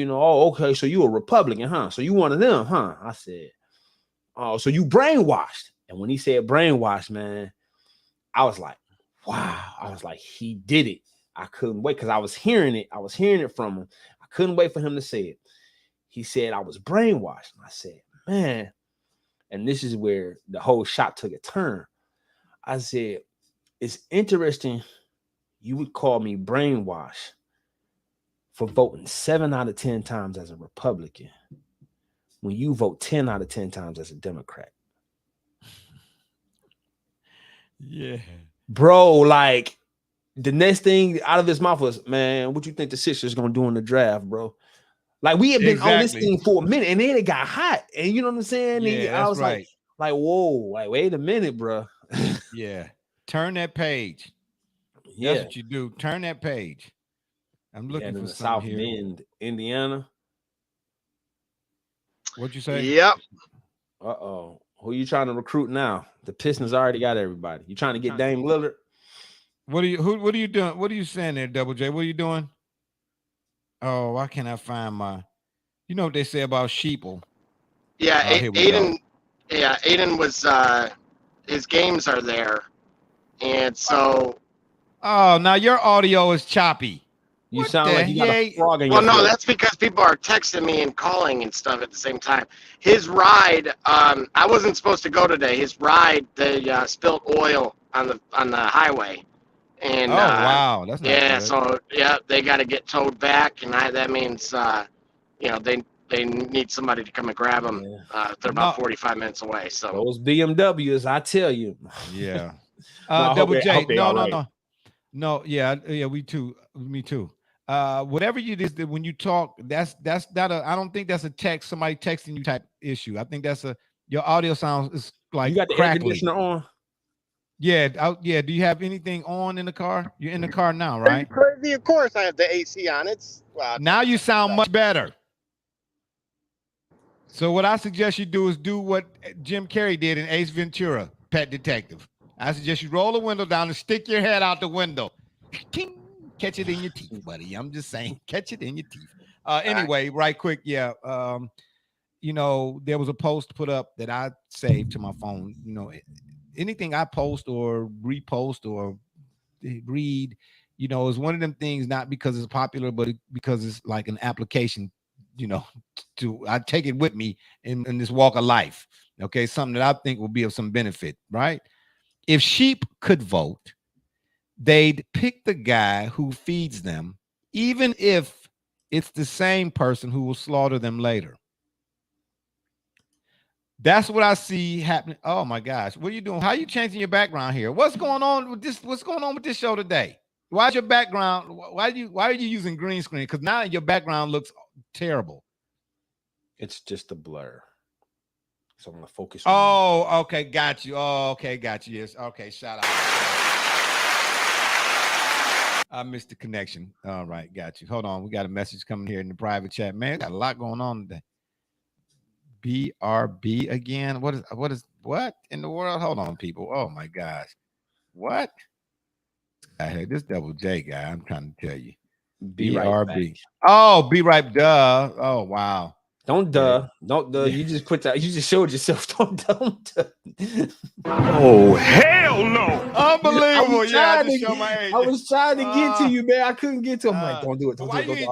oh, okay, so you a Republican, huh? So you one of them, huh? I said, oh, so you brainwashed. And when he said brainwashed, man, I was like, wow. I was like, he did it. I couldn't wait because I was hearing it. I was hearing it from him. I couldn't wait for him to say it. He said I was brainwashed. And I said, man, and this is where the whole shot took a turn. I said, it's interesting you would call me brainwashed for voting 7 out of 10 times as a Republican when you vote 10 out of 10 times as a Democrat. Yeah, bro, like the next thing out of his mouth was, man, what you think the Sixers gonna do in the draft, bro? Like we had been on this thing for a minute, and then it got hot, and you know what I'm saying? Yeah, I was like, whoa, like wait a minute, bro. Yeah, turn that page. Yeah, that's what you do. Turn that page. I'm looking for the something South here. Bend, Indiana. What'd you say? Yep. Uh-oh. Who you trying to recruit now? The Pistons already got everybody. You trying to get Dame Lillard? What are you doing? What are you saying there, Double J? What are you doing? Oh, why can't I find my? You know what they say about sheeple? Yeah, Aiden. Yeah, Aiden was. His games are there, and so. Oh, now your audio is choppy. You sound like you got a frog in your throat. That's because people are texting me and calling and stuff at the same time. His ride, I wasn't supposed to go today. His ride, they spilled oil on the highway, and wow, that's not good. So they got to get towed back, and that means they need somebody to come and grab them. Yeah. They're about 45 minutes away. So those BMWs, I tell you. Yeah. Double J, no, yeah, me too. Whatever you did when you talk, that's not I don't think that's a text, somebody texting you type issue. I think that's your audio sounds is like you got the air conditioner on. Yeah, do you have anything on in the car? You're in the car now, right? Crazy, of course I have the AC on. It's now you sound much better. So what I suggest you do is do what Jim Carrey did in Ace Ventura, Pet Detective. I suggest you roll the window down and stick your head out the window. Catch it in your teeth, buddy. I'm just saying, catch it in your teeth. Anyway, right quick, there was a post put up that I saved to my phone. Anything I post or repost or read, is one of them things, not because it's popular, but because it's like an application I take it with me in this walk of life. Okay, something that I think will be of some benefit, right? If sheep could vote, they'd pick the guy who feeds them, even if it's the same person who will slaughter them later. That's what I see happening. Oh my gosh, what are you doing? How are you changing your background here? What's going on with this? What's going on with this show today? Why's your background? Why are you using green screen? Because now your background looks terrible. It's just a blur. So I'm gonna focus on you. Oh, okay, got you. Oh, okay, got you. Yes, okay, shout out. I missed the connection. All right, got you. Hold on, we got a message coming here in the private chat. Man, got a lot going on today. BRB again. What in the world? Hold on, people. Oh my gosh. What? I heard this Double J guy. I'm trying to tell you. BRB. Right, oh, be right. Duh. Oh, wow. Don't duh. Don't duh. You just put that. You just showed yourself. Don't duh. Oh, hell no. Unbelievable. I just show my age. I was trying to get to you, man. I couldn't get to him. Like, don't do it. Don't do it.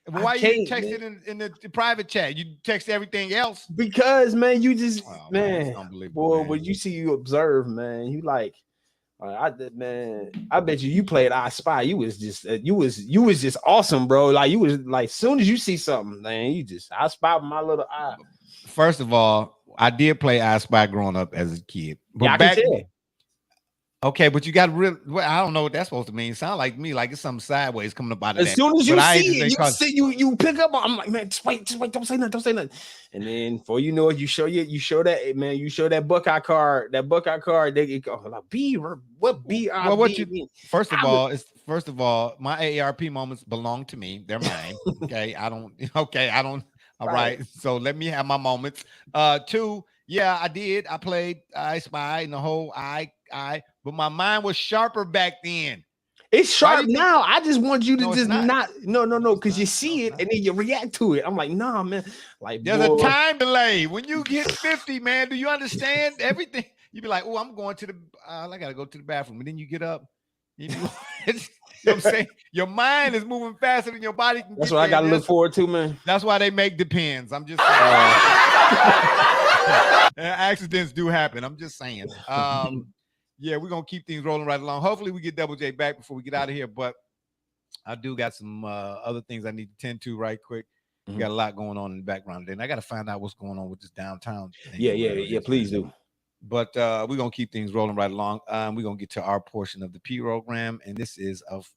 Why you texted in the private chat? You text everything else? Because, man, you just, man, boy, when you see you observe, man, you like, I bet you played I Spy. You was just, you was just awesome, bro. Like, you was like, as soon as you see something, man, you just, I Spy with my little eye. First of all, I did play I Spy growing up as a kid. But yeah, I can tell. Okay, but you got real. Well, I don't know what that's supposed to mean. Sound like me, like it's something sideways coming up out of as that. Soon as you see it, you pick up. I'm like, man, just wait, don't say nothing. And then before you know it, you show that, man, you show that Buckeye card. They go like B. What B? Well, what you? First of all, my AARP moments belong to me. They're mine. Okay, I don't. All right. So let me have my moments. Two, yeah, I did. I played I Spy and the whole I. But my mind was sharper back then. It's sharp now. I just want you to no, because you see it and then you react to it. I'm like, nah, man. Like, there's a time delay. When you get 50, man, do you understand everything? You be like, oh, I'm going to the I gotta go to the bathroom. And then you get up. You know what I'm saying? Your mind is moving faster than your body can. That's what I gotta look forward to, man. That's why they make Depends. I'm just saying. Accidents do happen. I'm just saying. Yeah, we're gonna keep things rolling right along. Hopefully, we get Double J back before we get out of here. But I do got some other things I need to tend to right quick. We got a lot going on in the background today, and I got to find out what's going on with this downtown thing. Yeah. Please do. But we're gonna keep things rolling right along. We're gonna get to our portion of the program, and this is of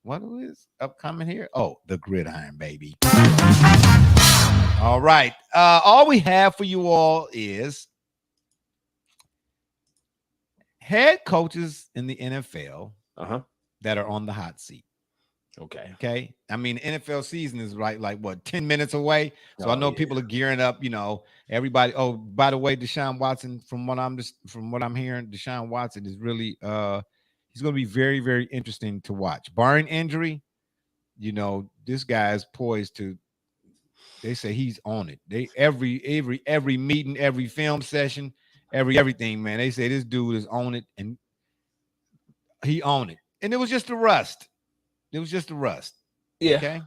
what is upcoming here. Oh, the Gridiron, baby. All right. All we have for you all is head coaches in the NFL that are on the hot seat. Okay. I mean, NFL season is like what, 10 minutes away. So I know people are gearing up, everybody. Oh, by the way, Deshaun Watson, from what I'm hearing, Deshaun Watson is really he's going to be very, very interesting to watch. Barring injury, this guy is poised to. They say he's on it. They every meeting, every film session, everything, man. They say this dude is on it, and he owned it. And it was just a rust. Yeah. Okay.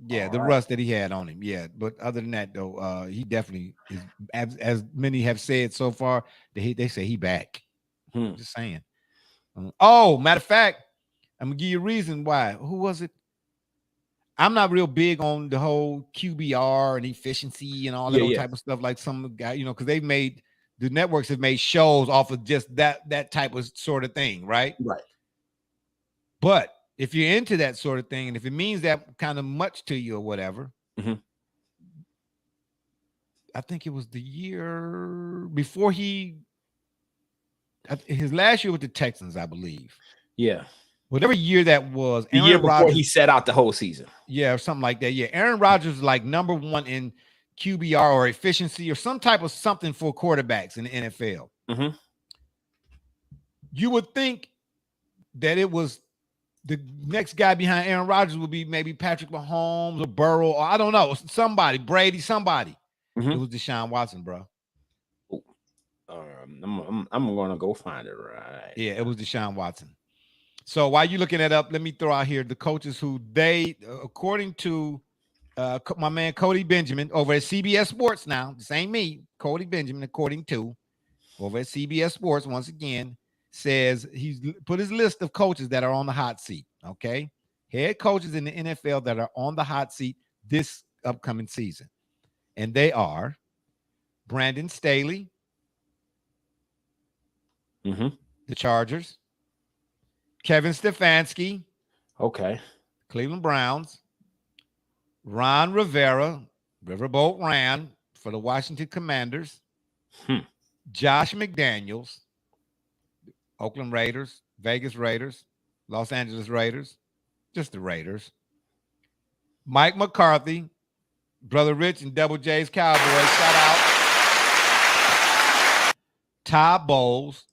Yeah, rust that he had on him. Yeah. But other than that, though, he definitely is, as many have said so far, they say he back. Just saying. Matter of fact, I'm gonna give you a reason why. Who was it? I'm not real big on the whole QBR and efficiency and all that type of stuff, like some guy, because the networks have made shows off of just that type of sort of thing, right? Right. But if you're into that sort of thing, and if it means that kind of much to you or whatever, I think it was the year before his last year with the Texans, I believe. Yeah. Whatever year that was, the year before he set out the whole season. Yeah, or something like that. Yeah, Aaron Rodgers was like number one in QBR or efficiency or some type of something for quarterbacks in the NFL. You would think that it was the next guy behind Aaron Rodgers would be maybe Patrick Mahomes or Burrow, or I don't know, somebody, Brady, somebody. It was Deshaun Watson, bro. I'm gonna go find it. Right. Yeah, it was Deshaun Watson. So while you looking that up, let me throw out here the coaches who they, according to my man Cody Benjamin over at CBS Sports. Now, this ain't me, Cody Benjamin, according to over at CBS Sports, once again, says he's put his list of coaches that are on the hot seat. Okay. Head coaches in the NFL that are on the hot seat this upcoming season. And they are Brandon Staley, the Chargers, Kevin Stefanski, Okay. Cleveland Browns, Ron Rivera, Riverboat Ran for the Washington Commanders, Josh McDaniels, Oakland Raiders, Vegas Raiders, Los Angeles Raiders, just the Raiders, Mike McCarthy, Brother Rich and Double J's Cowboys, shout out, Todd Bowles,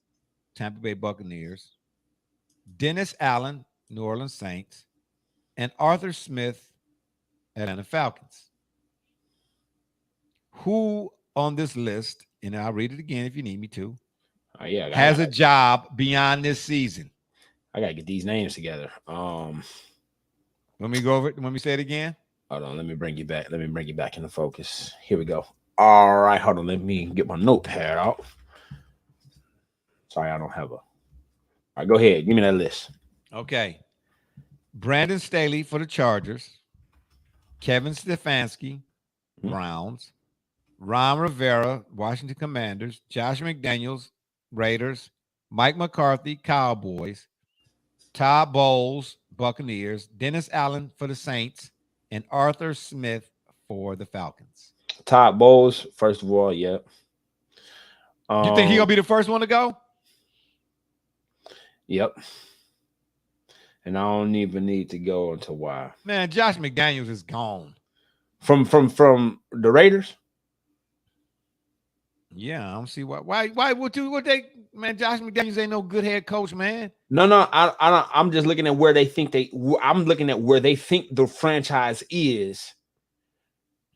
Tampa Bay Buccaneers, Dennis Allen, New Orleans Saints, and Arthur Smith, Atlanta Falcons. Who on this list, and I'll read it again if you need me to, has a job beyond this season? I gotta get these names together. Let me go over it. Let me say it again. Hold on, let me bring you back. Let me bring you back into focus. Here we go. All right, hold on. Let me get my notepad out. Sorry, I don't have a. All right, go ahead. Give me that list. Okay. Brandon Staley for the Chargers, Kevin Stefanski, Browns, Ron Rivera, Washington Commanders, Josh McDaniels, Raiders, Mike McCarthy, Cowboys, Todd Bowles, Buccaneers, Dennis Allen for the Saints, and Arthur Smith for the Falcons. Todd Bowles, first of all, yeah. You think he'll be the first one to go? Yep. And I don't even need to go into why. Man, Josh McDaniels is gone. From the Raiders? Yeah, I don't see why would they, man, Josh McDaniels ain't no good head coach, man. No, I'm just looking at where they think I'm looking at where they think the franchise is.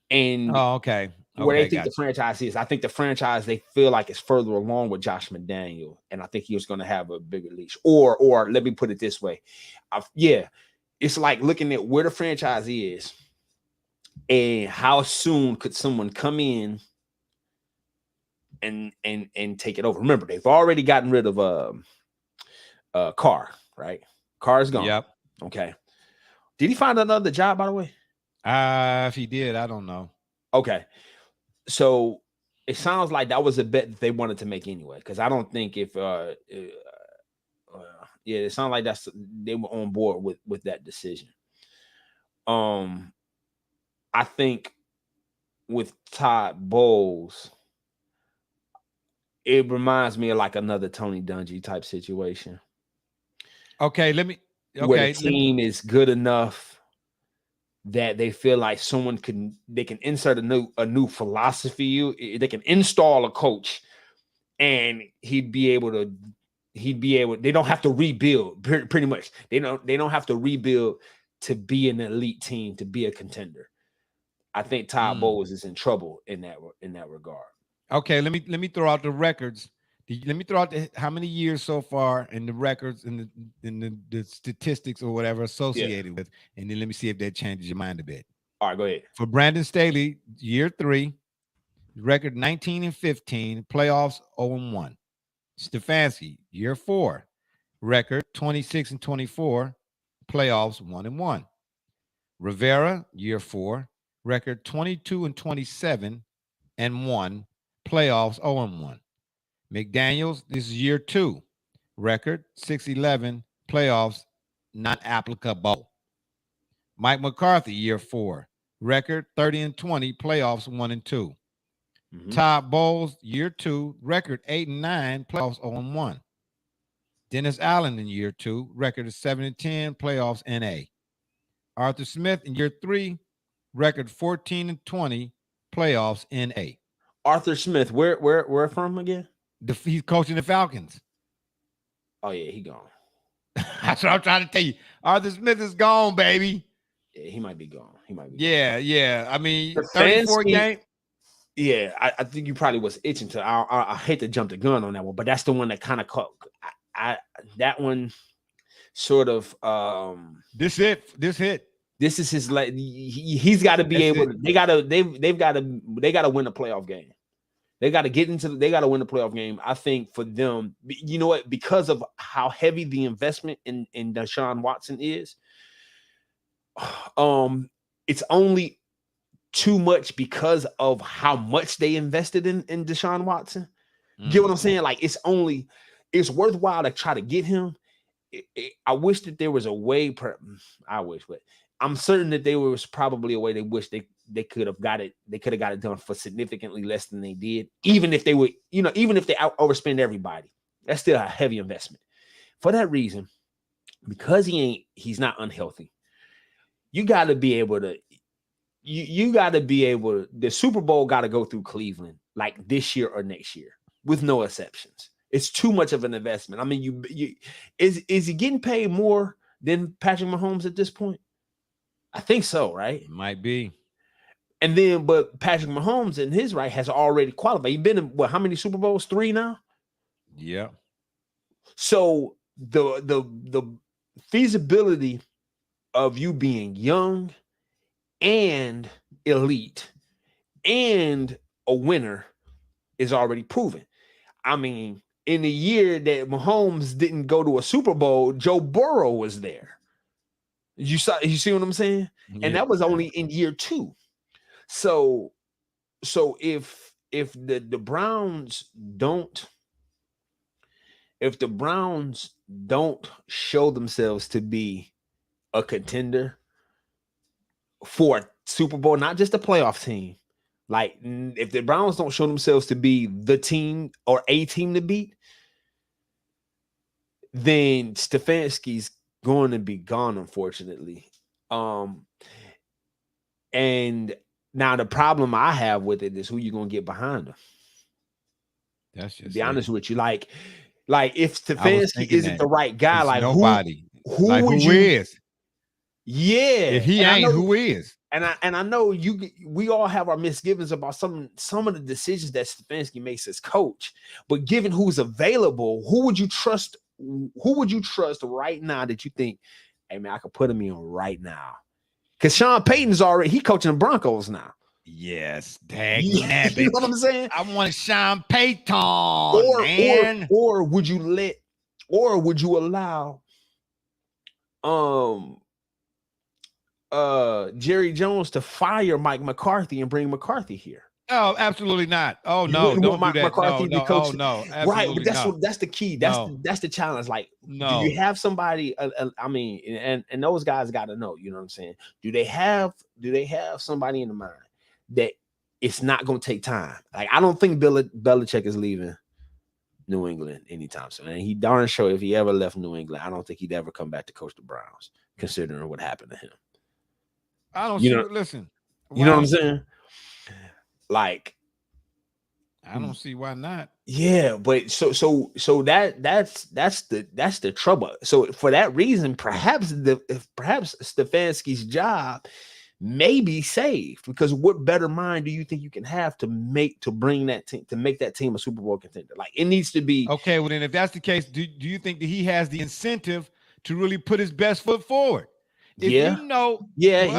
And okay. Where they think the franchise is. I think the franchise, they feel like it's further along with Josh McDaniel. And I think he was going to have a bigger leash. Or let me put it this way. It's like looking at where the franchise is and how soon could someone come in and take it over. Remember, they've already gotten rid of Carr, right? Carr is gone. Yep. Okay. Did he find another job, by the way? If he did, I don't know. Okay. So it sounds like that was a bet that they wanted to make anyway, because I don't think it sounds like they were on board with that decision. I think with Todd Bowles, it reminds me of like another Tony Dungy type situation. Okay, where the team is good enough that they feel like someone can insert a new philosophy. They can install a coach, and he'd be able. They don't have to rebuild. Pretty much, they don't have to rebuild to be an elite team, to be a contender. I think Todd Bowles is in trouble in that regard. Okay, let me throw out the records. Let me throw out how many years so far and the records and the statistics or whatever associated with, and then let me see if that changes your mind a bit. All right, go ahead. For Brandon Staley, year 3, record 19-15, playoffs 0-1. Stefanski, year 4, record 26-24, playoffs 1-1. Rivera, year 4, record 22-27 and 1, playoffs 0-1. McDaniels, this is year 2, record 6-11, playoffs not applicable. Mike McCarthy, year 4, record 30-20, playoffs 1-2. Todd Bowles, year 2, record 8-9, playoffs 0-1. Dennis Allen in year 2, record of 7-10, playoffs NA. Arthur Smith in year 3, record 14-20, playoffs NA. Arthur Smith, where from again? He's coaching the Falcons. Oh yeah, he gone. That's what I'm trying to tell you. Arthur Smith is gone, baby. Yeah, he might be gone. Yeah. I mean, 34 games. Yeah, I think you probably was itching to. I hate to jump the gun on that one, but that's the one that kind of caught. That one, sort of This hit. this is his like he's got to be able to, they got to win a playoff game. They got to they got to win the playoff game. I think for them, you know what, because of how heavy the investment in Deshaun Watson is, it's only too much because of how much they invested in Deshaun Watson. Get what I'm saying? Like it's worthwhile to try to get him. I wish that there was a way. But I'm certain that there was probably a way they wish they could have got it. They could have got it done for significantly less than they did. Even if they would, even if they overspend everybody, that's still a heavy investment. For that reason, because he's not unhealthy, you got to be able to. You got to be able. The Super Bowl got to go through Cleveland like this year or next year, with no exceptions. It's too much of an investment. I mean, is he getting paid more than Patrick Mahomes at this point? I think so, right? It might be. And then, but Patrick Mahomes in his right has already qualified. He's been in how many Super Bowls? 3 now? Yeah. So the feasibility of you being young and elite and a winner is already proven. I mean, in the year that Mahomes didn't go to a Super Bowl, Joe Burrow was there. You see what I'm saying? Yeah. And that was only in year 2. So if the Browns don't show themselves to be a contender for a Super Bowl, not just a playoff team, like if the Browns don't show themselves to be the team or a team to beat, then Stefanski's going to be gone, unfortunately. And now the problem I have with it is who you're going to get behind him. That's just to be honest with you. Like if Stefanski isn't the right guy, like nobody. Who like would who you? Is? Yeah. If he ain't, who is? And I know we all have our misgivings about some of the decisions that Stefanski makes as coach. But given who's available, who would you trust? Who would you trust right now that you think, hey man, I could put him in right now? Because Sean Payton's he coaching the Broncos now. Yes, you know what I'm saying? I want Sean Payton, man. Or would you allow Jerry Jones to fire Mike McCarthy and bring McCarthy here? Oh, absolutely not. Oh no, don't do that. McCarthy no, coach. Oh, no, right. But that's the key. That's the challenge. Like, no. Do you have somebody? I mean, and those guys got to know. You know what I'm saying? Do they have somebody in the mind that it's not going to take time? Like, I don't think Belichick is leaving New England anytime soon. And he darn sure, if he ever left New England, I don't think he'd ever come back to coach the Browns, considering what happened to him. I don't listen. You know what I'm saying? Like, I don't see why not. Yeah, but so that's the trouble. So for that reason, perhaps Stefanski's job may be saved, because what better mind do you think you can have to make that team a Super Bowl contender? Like, it needs to be okay. Well, then, if that's the case, do you think that he has the incentive to really put his best foot forward? If he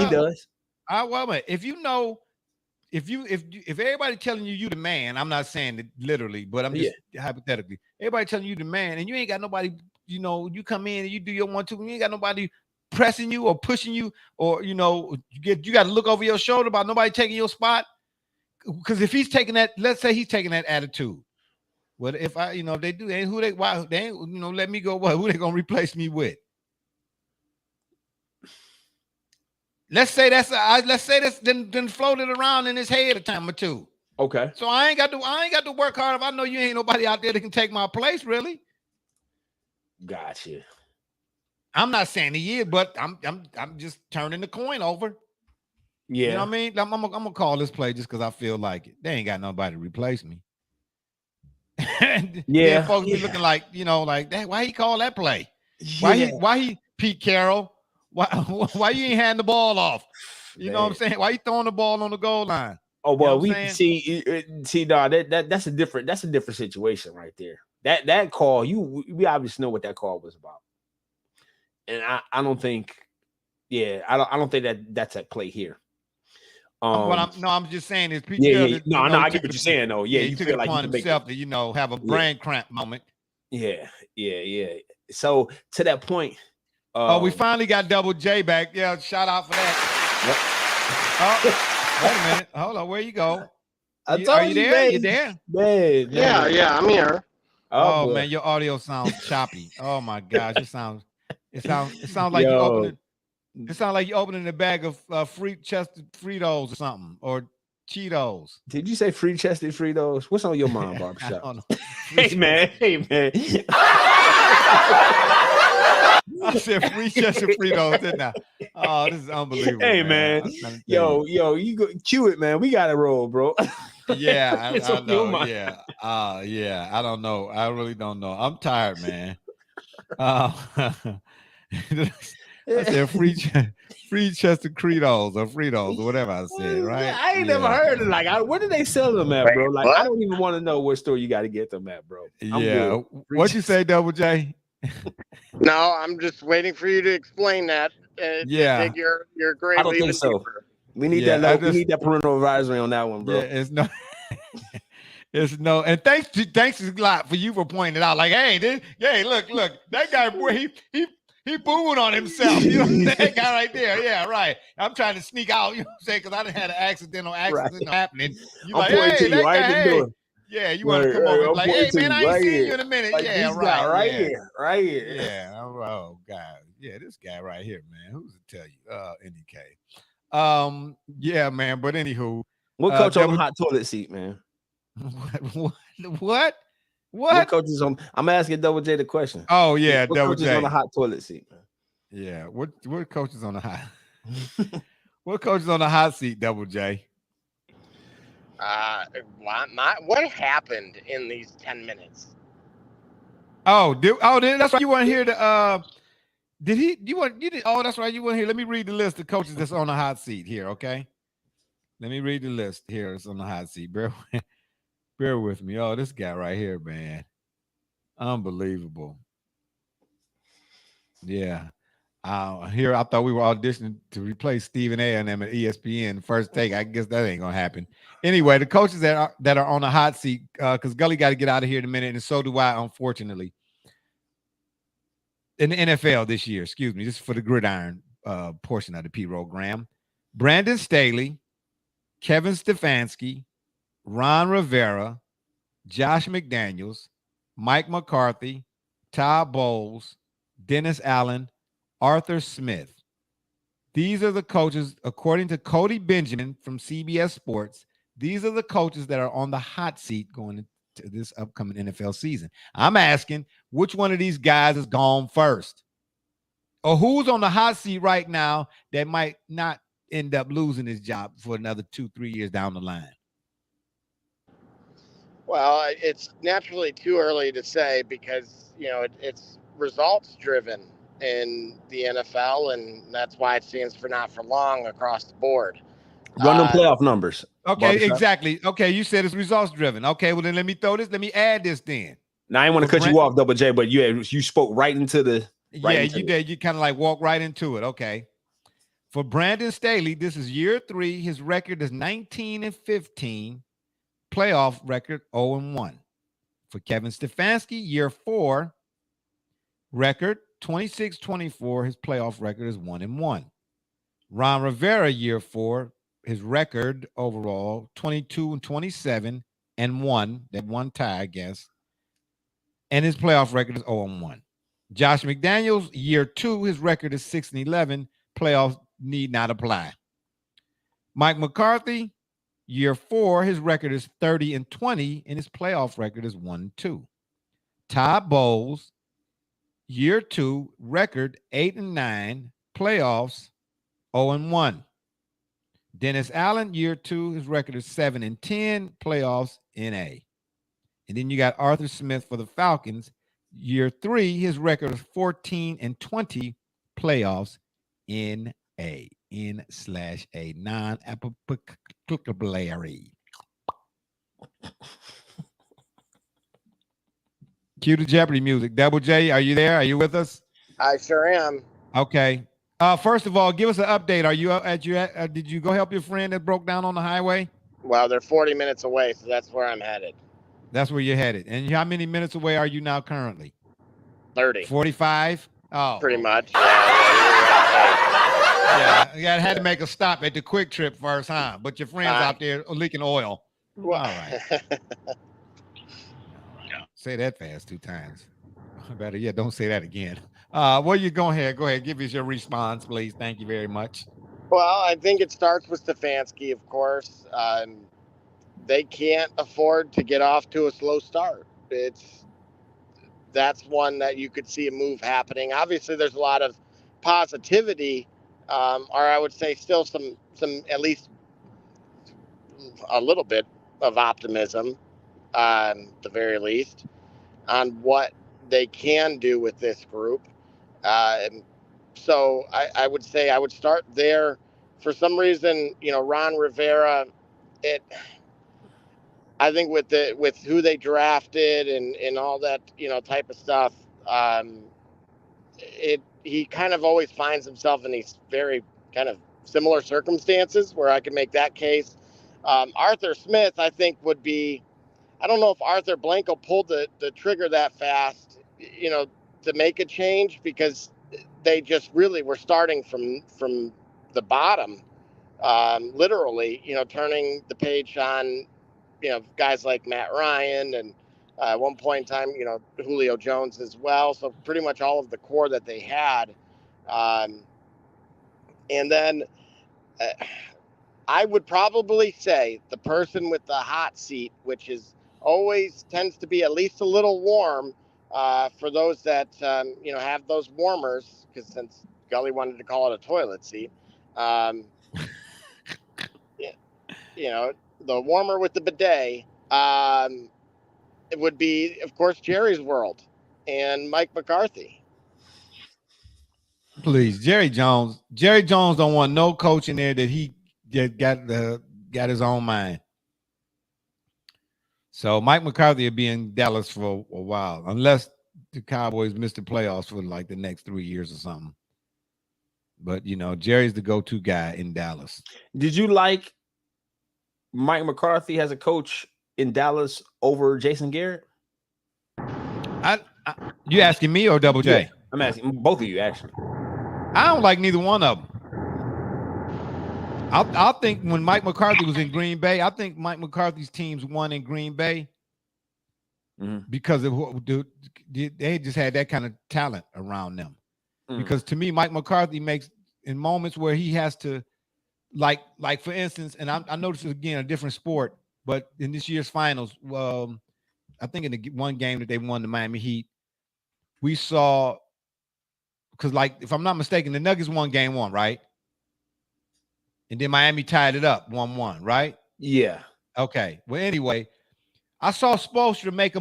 does. If everybody telling you the man, I'm not saying it literally, but I'm just hypothetically, everybody telling you the man, and you ain't got nobody, you come in and you do your 1-2, you ain't got nobody pressing you or pushing you, or you got to look over your shoulder about nobody taking your spot. Because if he's taking that, let's say he's taking that attitude. Well, if if they do, why they ain't, let me go. What? Who they gonna replace me with? Let's say that's then floated around in his head a time or two. Okay. So I ain't got to work hard if I know you ain't nobody out there that can take my place, really. Gotcha. I'm not saying he is, but I'm just turning the coin over. Yeah. You know what I mean? I'm gonna call this play just because I feel like it. They ain't got nobody to replace me. Yeah. Folks be looking like, like that. Why he call that play? Yeah. Why he Pete Carroll? Why you ain't handing the ball off? You know what I'm saying? Why you throwing the ball on the goal line? Oh well, we see. No, that's a different situation right there. That call, we obviously know what that call was about. and I don't think, I don't think that's at play here. I'm just saying is Pete Yeah. No, I get what you're saying though. Yeah, he you took feel it like upon you can make himself to have a brain cramp moment. Yeah. So to that point, we finally got Double J back. Yeah, shout out for that. Yep. Oh, wait a minute. Hold on, where you go? Are you there? man. You there? Man. Yeah, I'm here. Oh man, your audio sounds choppy. Oh my gosh, it sounds like you opening. It sounds like you opening a bag of free chested Fritos or something, or Cheetos. Did you say free chested Fritos? What's on your mind, barbershop? I don't know. Hey man. I said free chested Fritos, didn't I? Oh, this is unbelievable. Hey man, yo, you go cue it, man. We got to roll, bro. Yeah, I know. Yeah, I don't know. I really don't know. I'm tired, man. I said free chested Credos or Fritos or whatever I said, right? I ain't never heard of where did they sell them at, bro? Like, I don't even want to know what store you got to get them at, bro. What'd you say, Double J? No, I'm just waiting for you to explain that. Yeah, you're great. I don't think so. We need that. We need that parental advisory on that one, bro. Yeah, it's no. And thanks a lot for you for pointing it out. Like, hey, look, that guy, boy, he booing on himself. You know, that guy right there. Yeah, right. I'm trying to sneak out. You know what I'm saying? Because I didn't have an accident happening. You like, hey, that guy, hey. Yeah, you want to come over and be like, hey, man, I ain't seen you in a minute. Like, yeah, right here. Yeah. Oh, God. Yeah, this guy right here, man. Who's to tell you? Any case. Yeah, man. But anywho. What coach on the hot toilet seat, man? What? What coach is on? I'm asking Double J the question. Oh, yeah, what Double coach J is on the hot toilet seat, man? Yeah. What coach is on the hot? What coach is on the hot seat, Double J? What happened in these 10 minutes? That's why you weren't here to that's right, you weren't here. Let me read the list of coaches that's on the hot seat here, okay? Let me read the list here. It's on the hot seat. Bear with me. Oh, this guy right here, man. Unbelievable. Yeah. Here I thought we were auditioning to replace Stephen A and them at ESPN first take. I guess that ain't gonna happen. Anyway, the coaches that are on the hot seat, because Gully got to get out of here in a minute, and so do I, unfortunately. In the NFL this year, excuse me, this is for the Gridiron portion of the program. Brandon Staley, Kevin Stefanski, Ron Rivera, Josh McDaniels, Mike McCarthy, Todd Bowles, Dennis Allen, Arthur Smith. These are the coaches, according to Cody Benjamin from CBS Sports, these are the coaches that are on the hot seat going into this upcoming NFL season. I'm asking, which one of these guys has gone first? Or who's on the hot seat right now that might not end up losing his job for another 2-3 years down the line? Well, it's naturally too early to say because, it's results driven in the NFL, and that's why it stands for not for long across the board. Run them playoff numbers. Okay, exactly. Okay, you said it's results driven. Okay, well then let me add this then. Now I didn't want to cut you off, Double J, but you spoke right into the you did. You kind of like walk right into it. Okay. For Brandon Staley, this is year 3. His record is 19-15. Playoff record 0-1. For Kevin Stefanski, year 4, record 26-24. His playoff record is 1-1. Ron Rivera, year 4, his record overall 22-27 and 1. That one tie, I guess. And his playoff record is 0-1. Josh McDaniels, year 2, his record is 6-11. Playoffs need not apply. Mike McCarthy, year 4, his record is 30-20, and his playoff record is 1-2. Todd Bowles, year 2, record 8-9, playoffs 0-1. Dennis Allen, year 2, his record is 7-10, playoffs NA. And then you got Arthur Smith for the Falcons, year 3, his record is 14-20, playoffs NA. N/A, non-applicable. Cue the Jeopardy music. Double J, are you there? Are you with us? I sure am. Okay. First of all, give us an update. Are you did you go help your friend that broke down on the highway? Well, they're 40 minutes away, so that's where I'm headed. That's where you're headed. And how many minutes away are you now currently? 30. 45? Oh. Pretty much. Yeah, I had to make a stop at the Quick Trip first, huh? But your friend's out there leaking oil. Well, all right. Say that fast 2 times. Better yet, don't say that again. Where you go ahead? Go ahead. Give us your response, please. Thank you very much. Well, I think it starts with Stefanski, of course. They can't afford to get off to a slow start. That's one that you could see a move happening. Obviously, there's a lot of positivity, or I would say still some at least a little bit of optimism, the very least, on what they can do with this group. So I would say I would start there. For some reason, Ron Rivera, I think with who they drafted and all that, type of stuff, he kind of always finds himself in these very kind of similar circumstances where I can make that case. Arthur Smith, I think, would be, I don't know if Arthur Blanco pulled the trigger that fast, to make a change, because they just really were starting from the bottom, literally, turning the page on, guys like Matt Ryan and at one point in time, Julio Jones as well. So pretty much all of the core that they had. And then I would probably say the person with the hot seat, which is always tends to be at least a little warm for those that, have those warmers, because since Gully wanted to call it a toilet seat, the warmer with the bidet, it would be, of course, Jerry's World and Mike McCarthy. Please, Jerry Jones. Jerry Jones don't want no coach in there that he got his own mind. So Mike McCarthy will be in Dallas for a while, unless the Cowboys miss the playoffs for like the next 3 years or something. But Jerry's the go-to guy in Dallas. Did you like Mike McCarthy as a coach in Dallas over Jason Garrett? You asking me or Double J? Yeah, I'm asking both of you, actually. I don't like neither one of them. I think when Mike McCarthy was in Green Bay, I think Mike McCarthy's teams won in Green Bay because of they just had that kind of talent around them. Because to me, Mike McCarthy makes, in moments where he has to, like for instance, and I noticed this again, a different sport, but in this year's finals, I think in the one game that they won, the Miami Heat, we saw, because if I'm not mistaken, the Nuggets won game 1, right? And then Miami tied it up 1-1, right? Yeah. Okay. Well, anyway, I saw Spoelstra make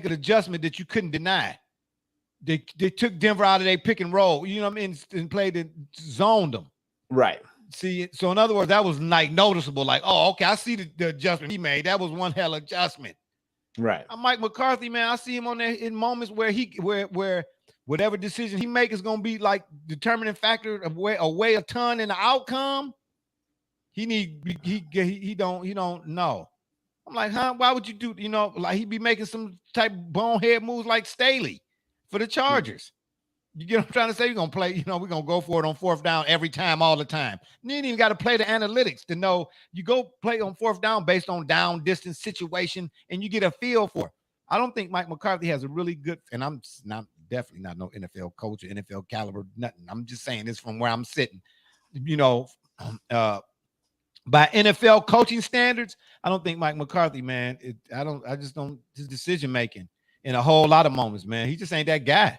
an adjustment that you couldn't deny. They took Denver out of their pick and roll, and played and zoned them. Right. See, so in other words, that was noticeable. Like, oh, okay, I see the adjustment he made. That was one hell of adjustment. Right. I'm Mike McCarthy, man. I see him on there in moments where where whatever decision he make is gonna be like determining factor of weigh a ton in the outcome. He don't know. I'm like, huh? Why would you do? Like he be making some type of bonehead moves like Staley for the Chargers. You get what I'm trying to say? You're gonna play. We're gonna go for it on 4th down every time, all the time. You ain't even got to play the analytics to know. You go play on 4th down based on down distance situation, and you get a feel for it. I don't think Mike McCarthy has a really good, and I'm definitely not no NFL coach or NFL caliber, nothing. I'm just saying this from where I'm sitting. By NFL coaching standards, I don't think Mike McCarthy, man. I just don't. His decision making in a whole lot of moments, man. He just ain't that guy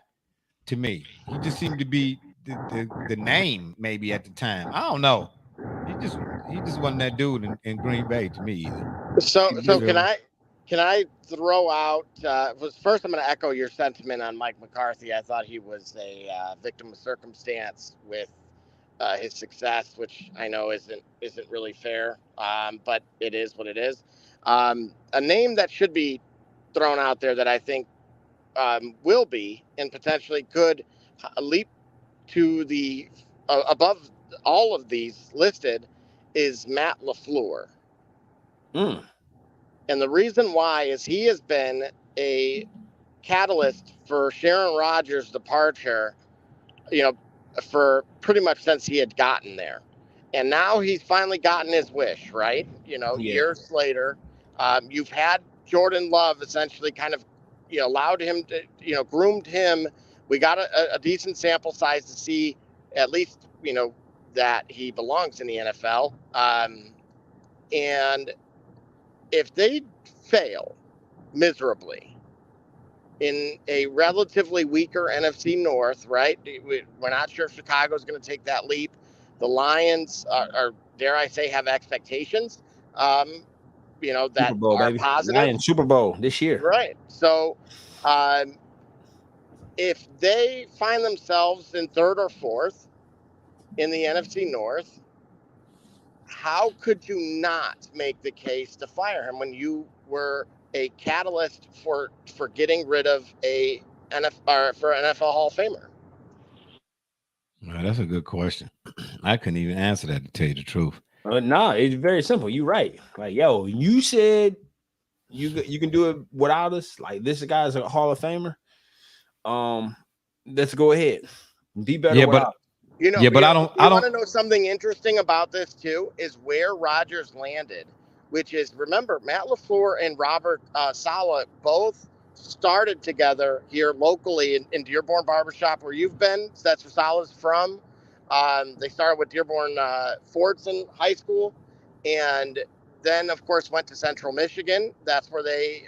to me. He just seemed to be the name maybe at the time. I don't know. He just wasn't that dude in Green Bay to me either. So can I throw out? First, I'm going to echo your sentiment on Mike McCarthy. I thought he was a victim of circumstance with his success, which I know isn't really fair, but it is what it is. A name that should be thrown out there that I think will be and potentially could to the above all of these listed is Matt LaFleur. Mm. And the reason why is he has been a catalyst for Sharon Rodgers' departure, for pretty much since he had gotten there. And now he's finally gotten his wish, right? Yeah. Years later, you've had Jordan Love essentially kind of, allowed him to, groomed him. We got a decent sample size to see at least, that he belongs in the NFL. And if they fail miserably in a relatively weaker NFC North, right? We're not sure if Chicago's going to take that leap. The Lions are, dare I say, have expectations, that Super Bowl, are baby. positive. Lions Super Bowl this year. Right. So if they find themselves in third or fourth in the NFC North, how could you not make the case to fire him when you were a catalyst for getting rid of a NFL Hall of Famer? Well, that's a good question. I couldn't even answer that, to tell you the truth. No, it's very simple. You're right. Like, yo, you said you can do it without us. Like, this guy's a Hall of Famer. Let's go ahead. Be better without us. But I don't want to know something interesting about this too, is where Rodgers landed, which is, remember, Matt LaFleur and Robert Saleh both started together here locally in Dearborn Barbershop, where you've been. So that's where Saleh's from. They started with Dearborn Fordson High School, and then, of course, went to Central Michigan. That's where they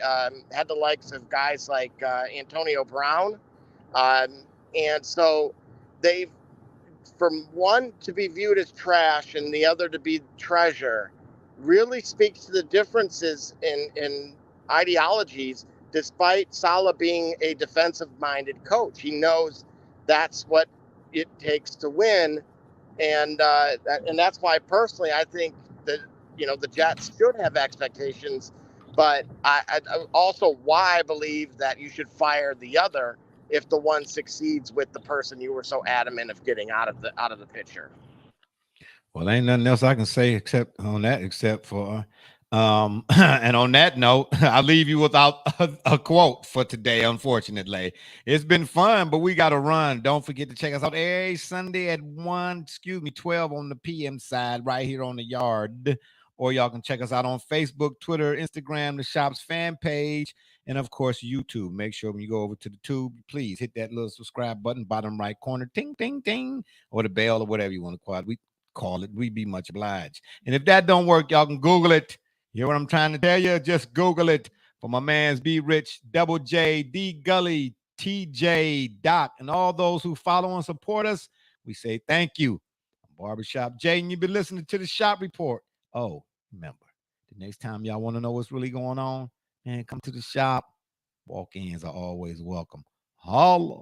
had the likes of guys like Antonio Brown. And so they've, from one to be viewed as trash and the other to be treasure, really speaks to the differences in ideologies, despite Saleh being a defensive-minded coach. He knows that's what it takes to win. And that's why, personally, I think that, the Jets should have expectations. But I also why I believe that you should fire the other if the one succeeds with the person you were so adamant of getting out of the picture. Well, ain't nothing else I can say except for and on that note, I'll leave you without a quote for today. Unfortunately, it's been fun, but we got to run. Don't forget to check us out every Sunday at 12 on the PM side, right here on the yard. Or y'all can check us out on Facebook, Twitter, Instagram, the shop's fan page, and of course YouTube. Make sure when you go over to the tube, please hit that little subscribe button, bottom right corner, ting, ting, ting, or the bell, or whatever you want to call it. We'd be much obliged. And if that don't work, y'all can Google it. You hear what I'm trying to tell you? Just Google it. For my mans, Be Rich, Double J, D Gully, TJ, Doc, and all those who follow and support us, we say thank you. I'm Barbershop Jay, and you've been listening to the Shop Report. Oh, remember, the next time y'all want to know what's really going on, man, come to the shop. Walk-ins are always welcome. Holla.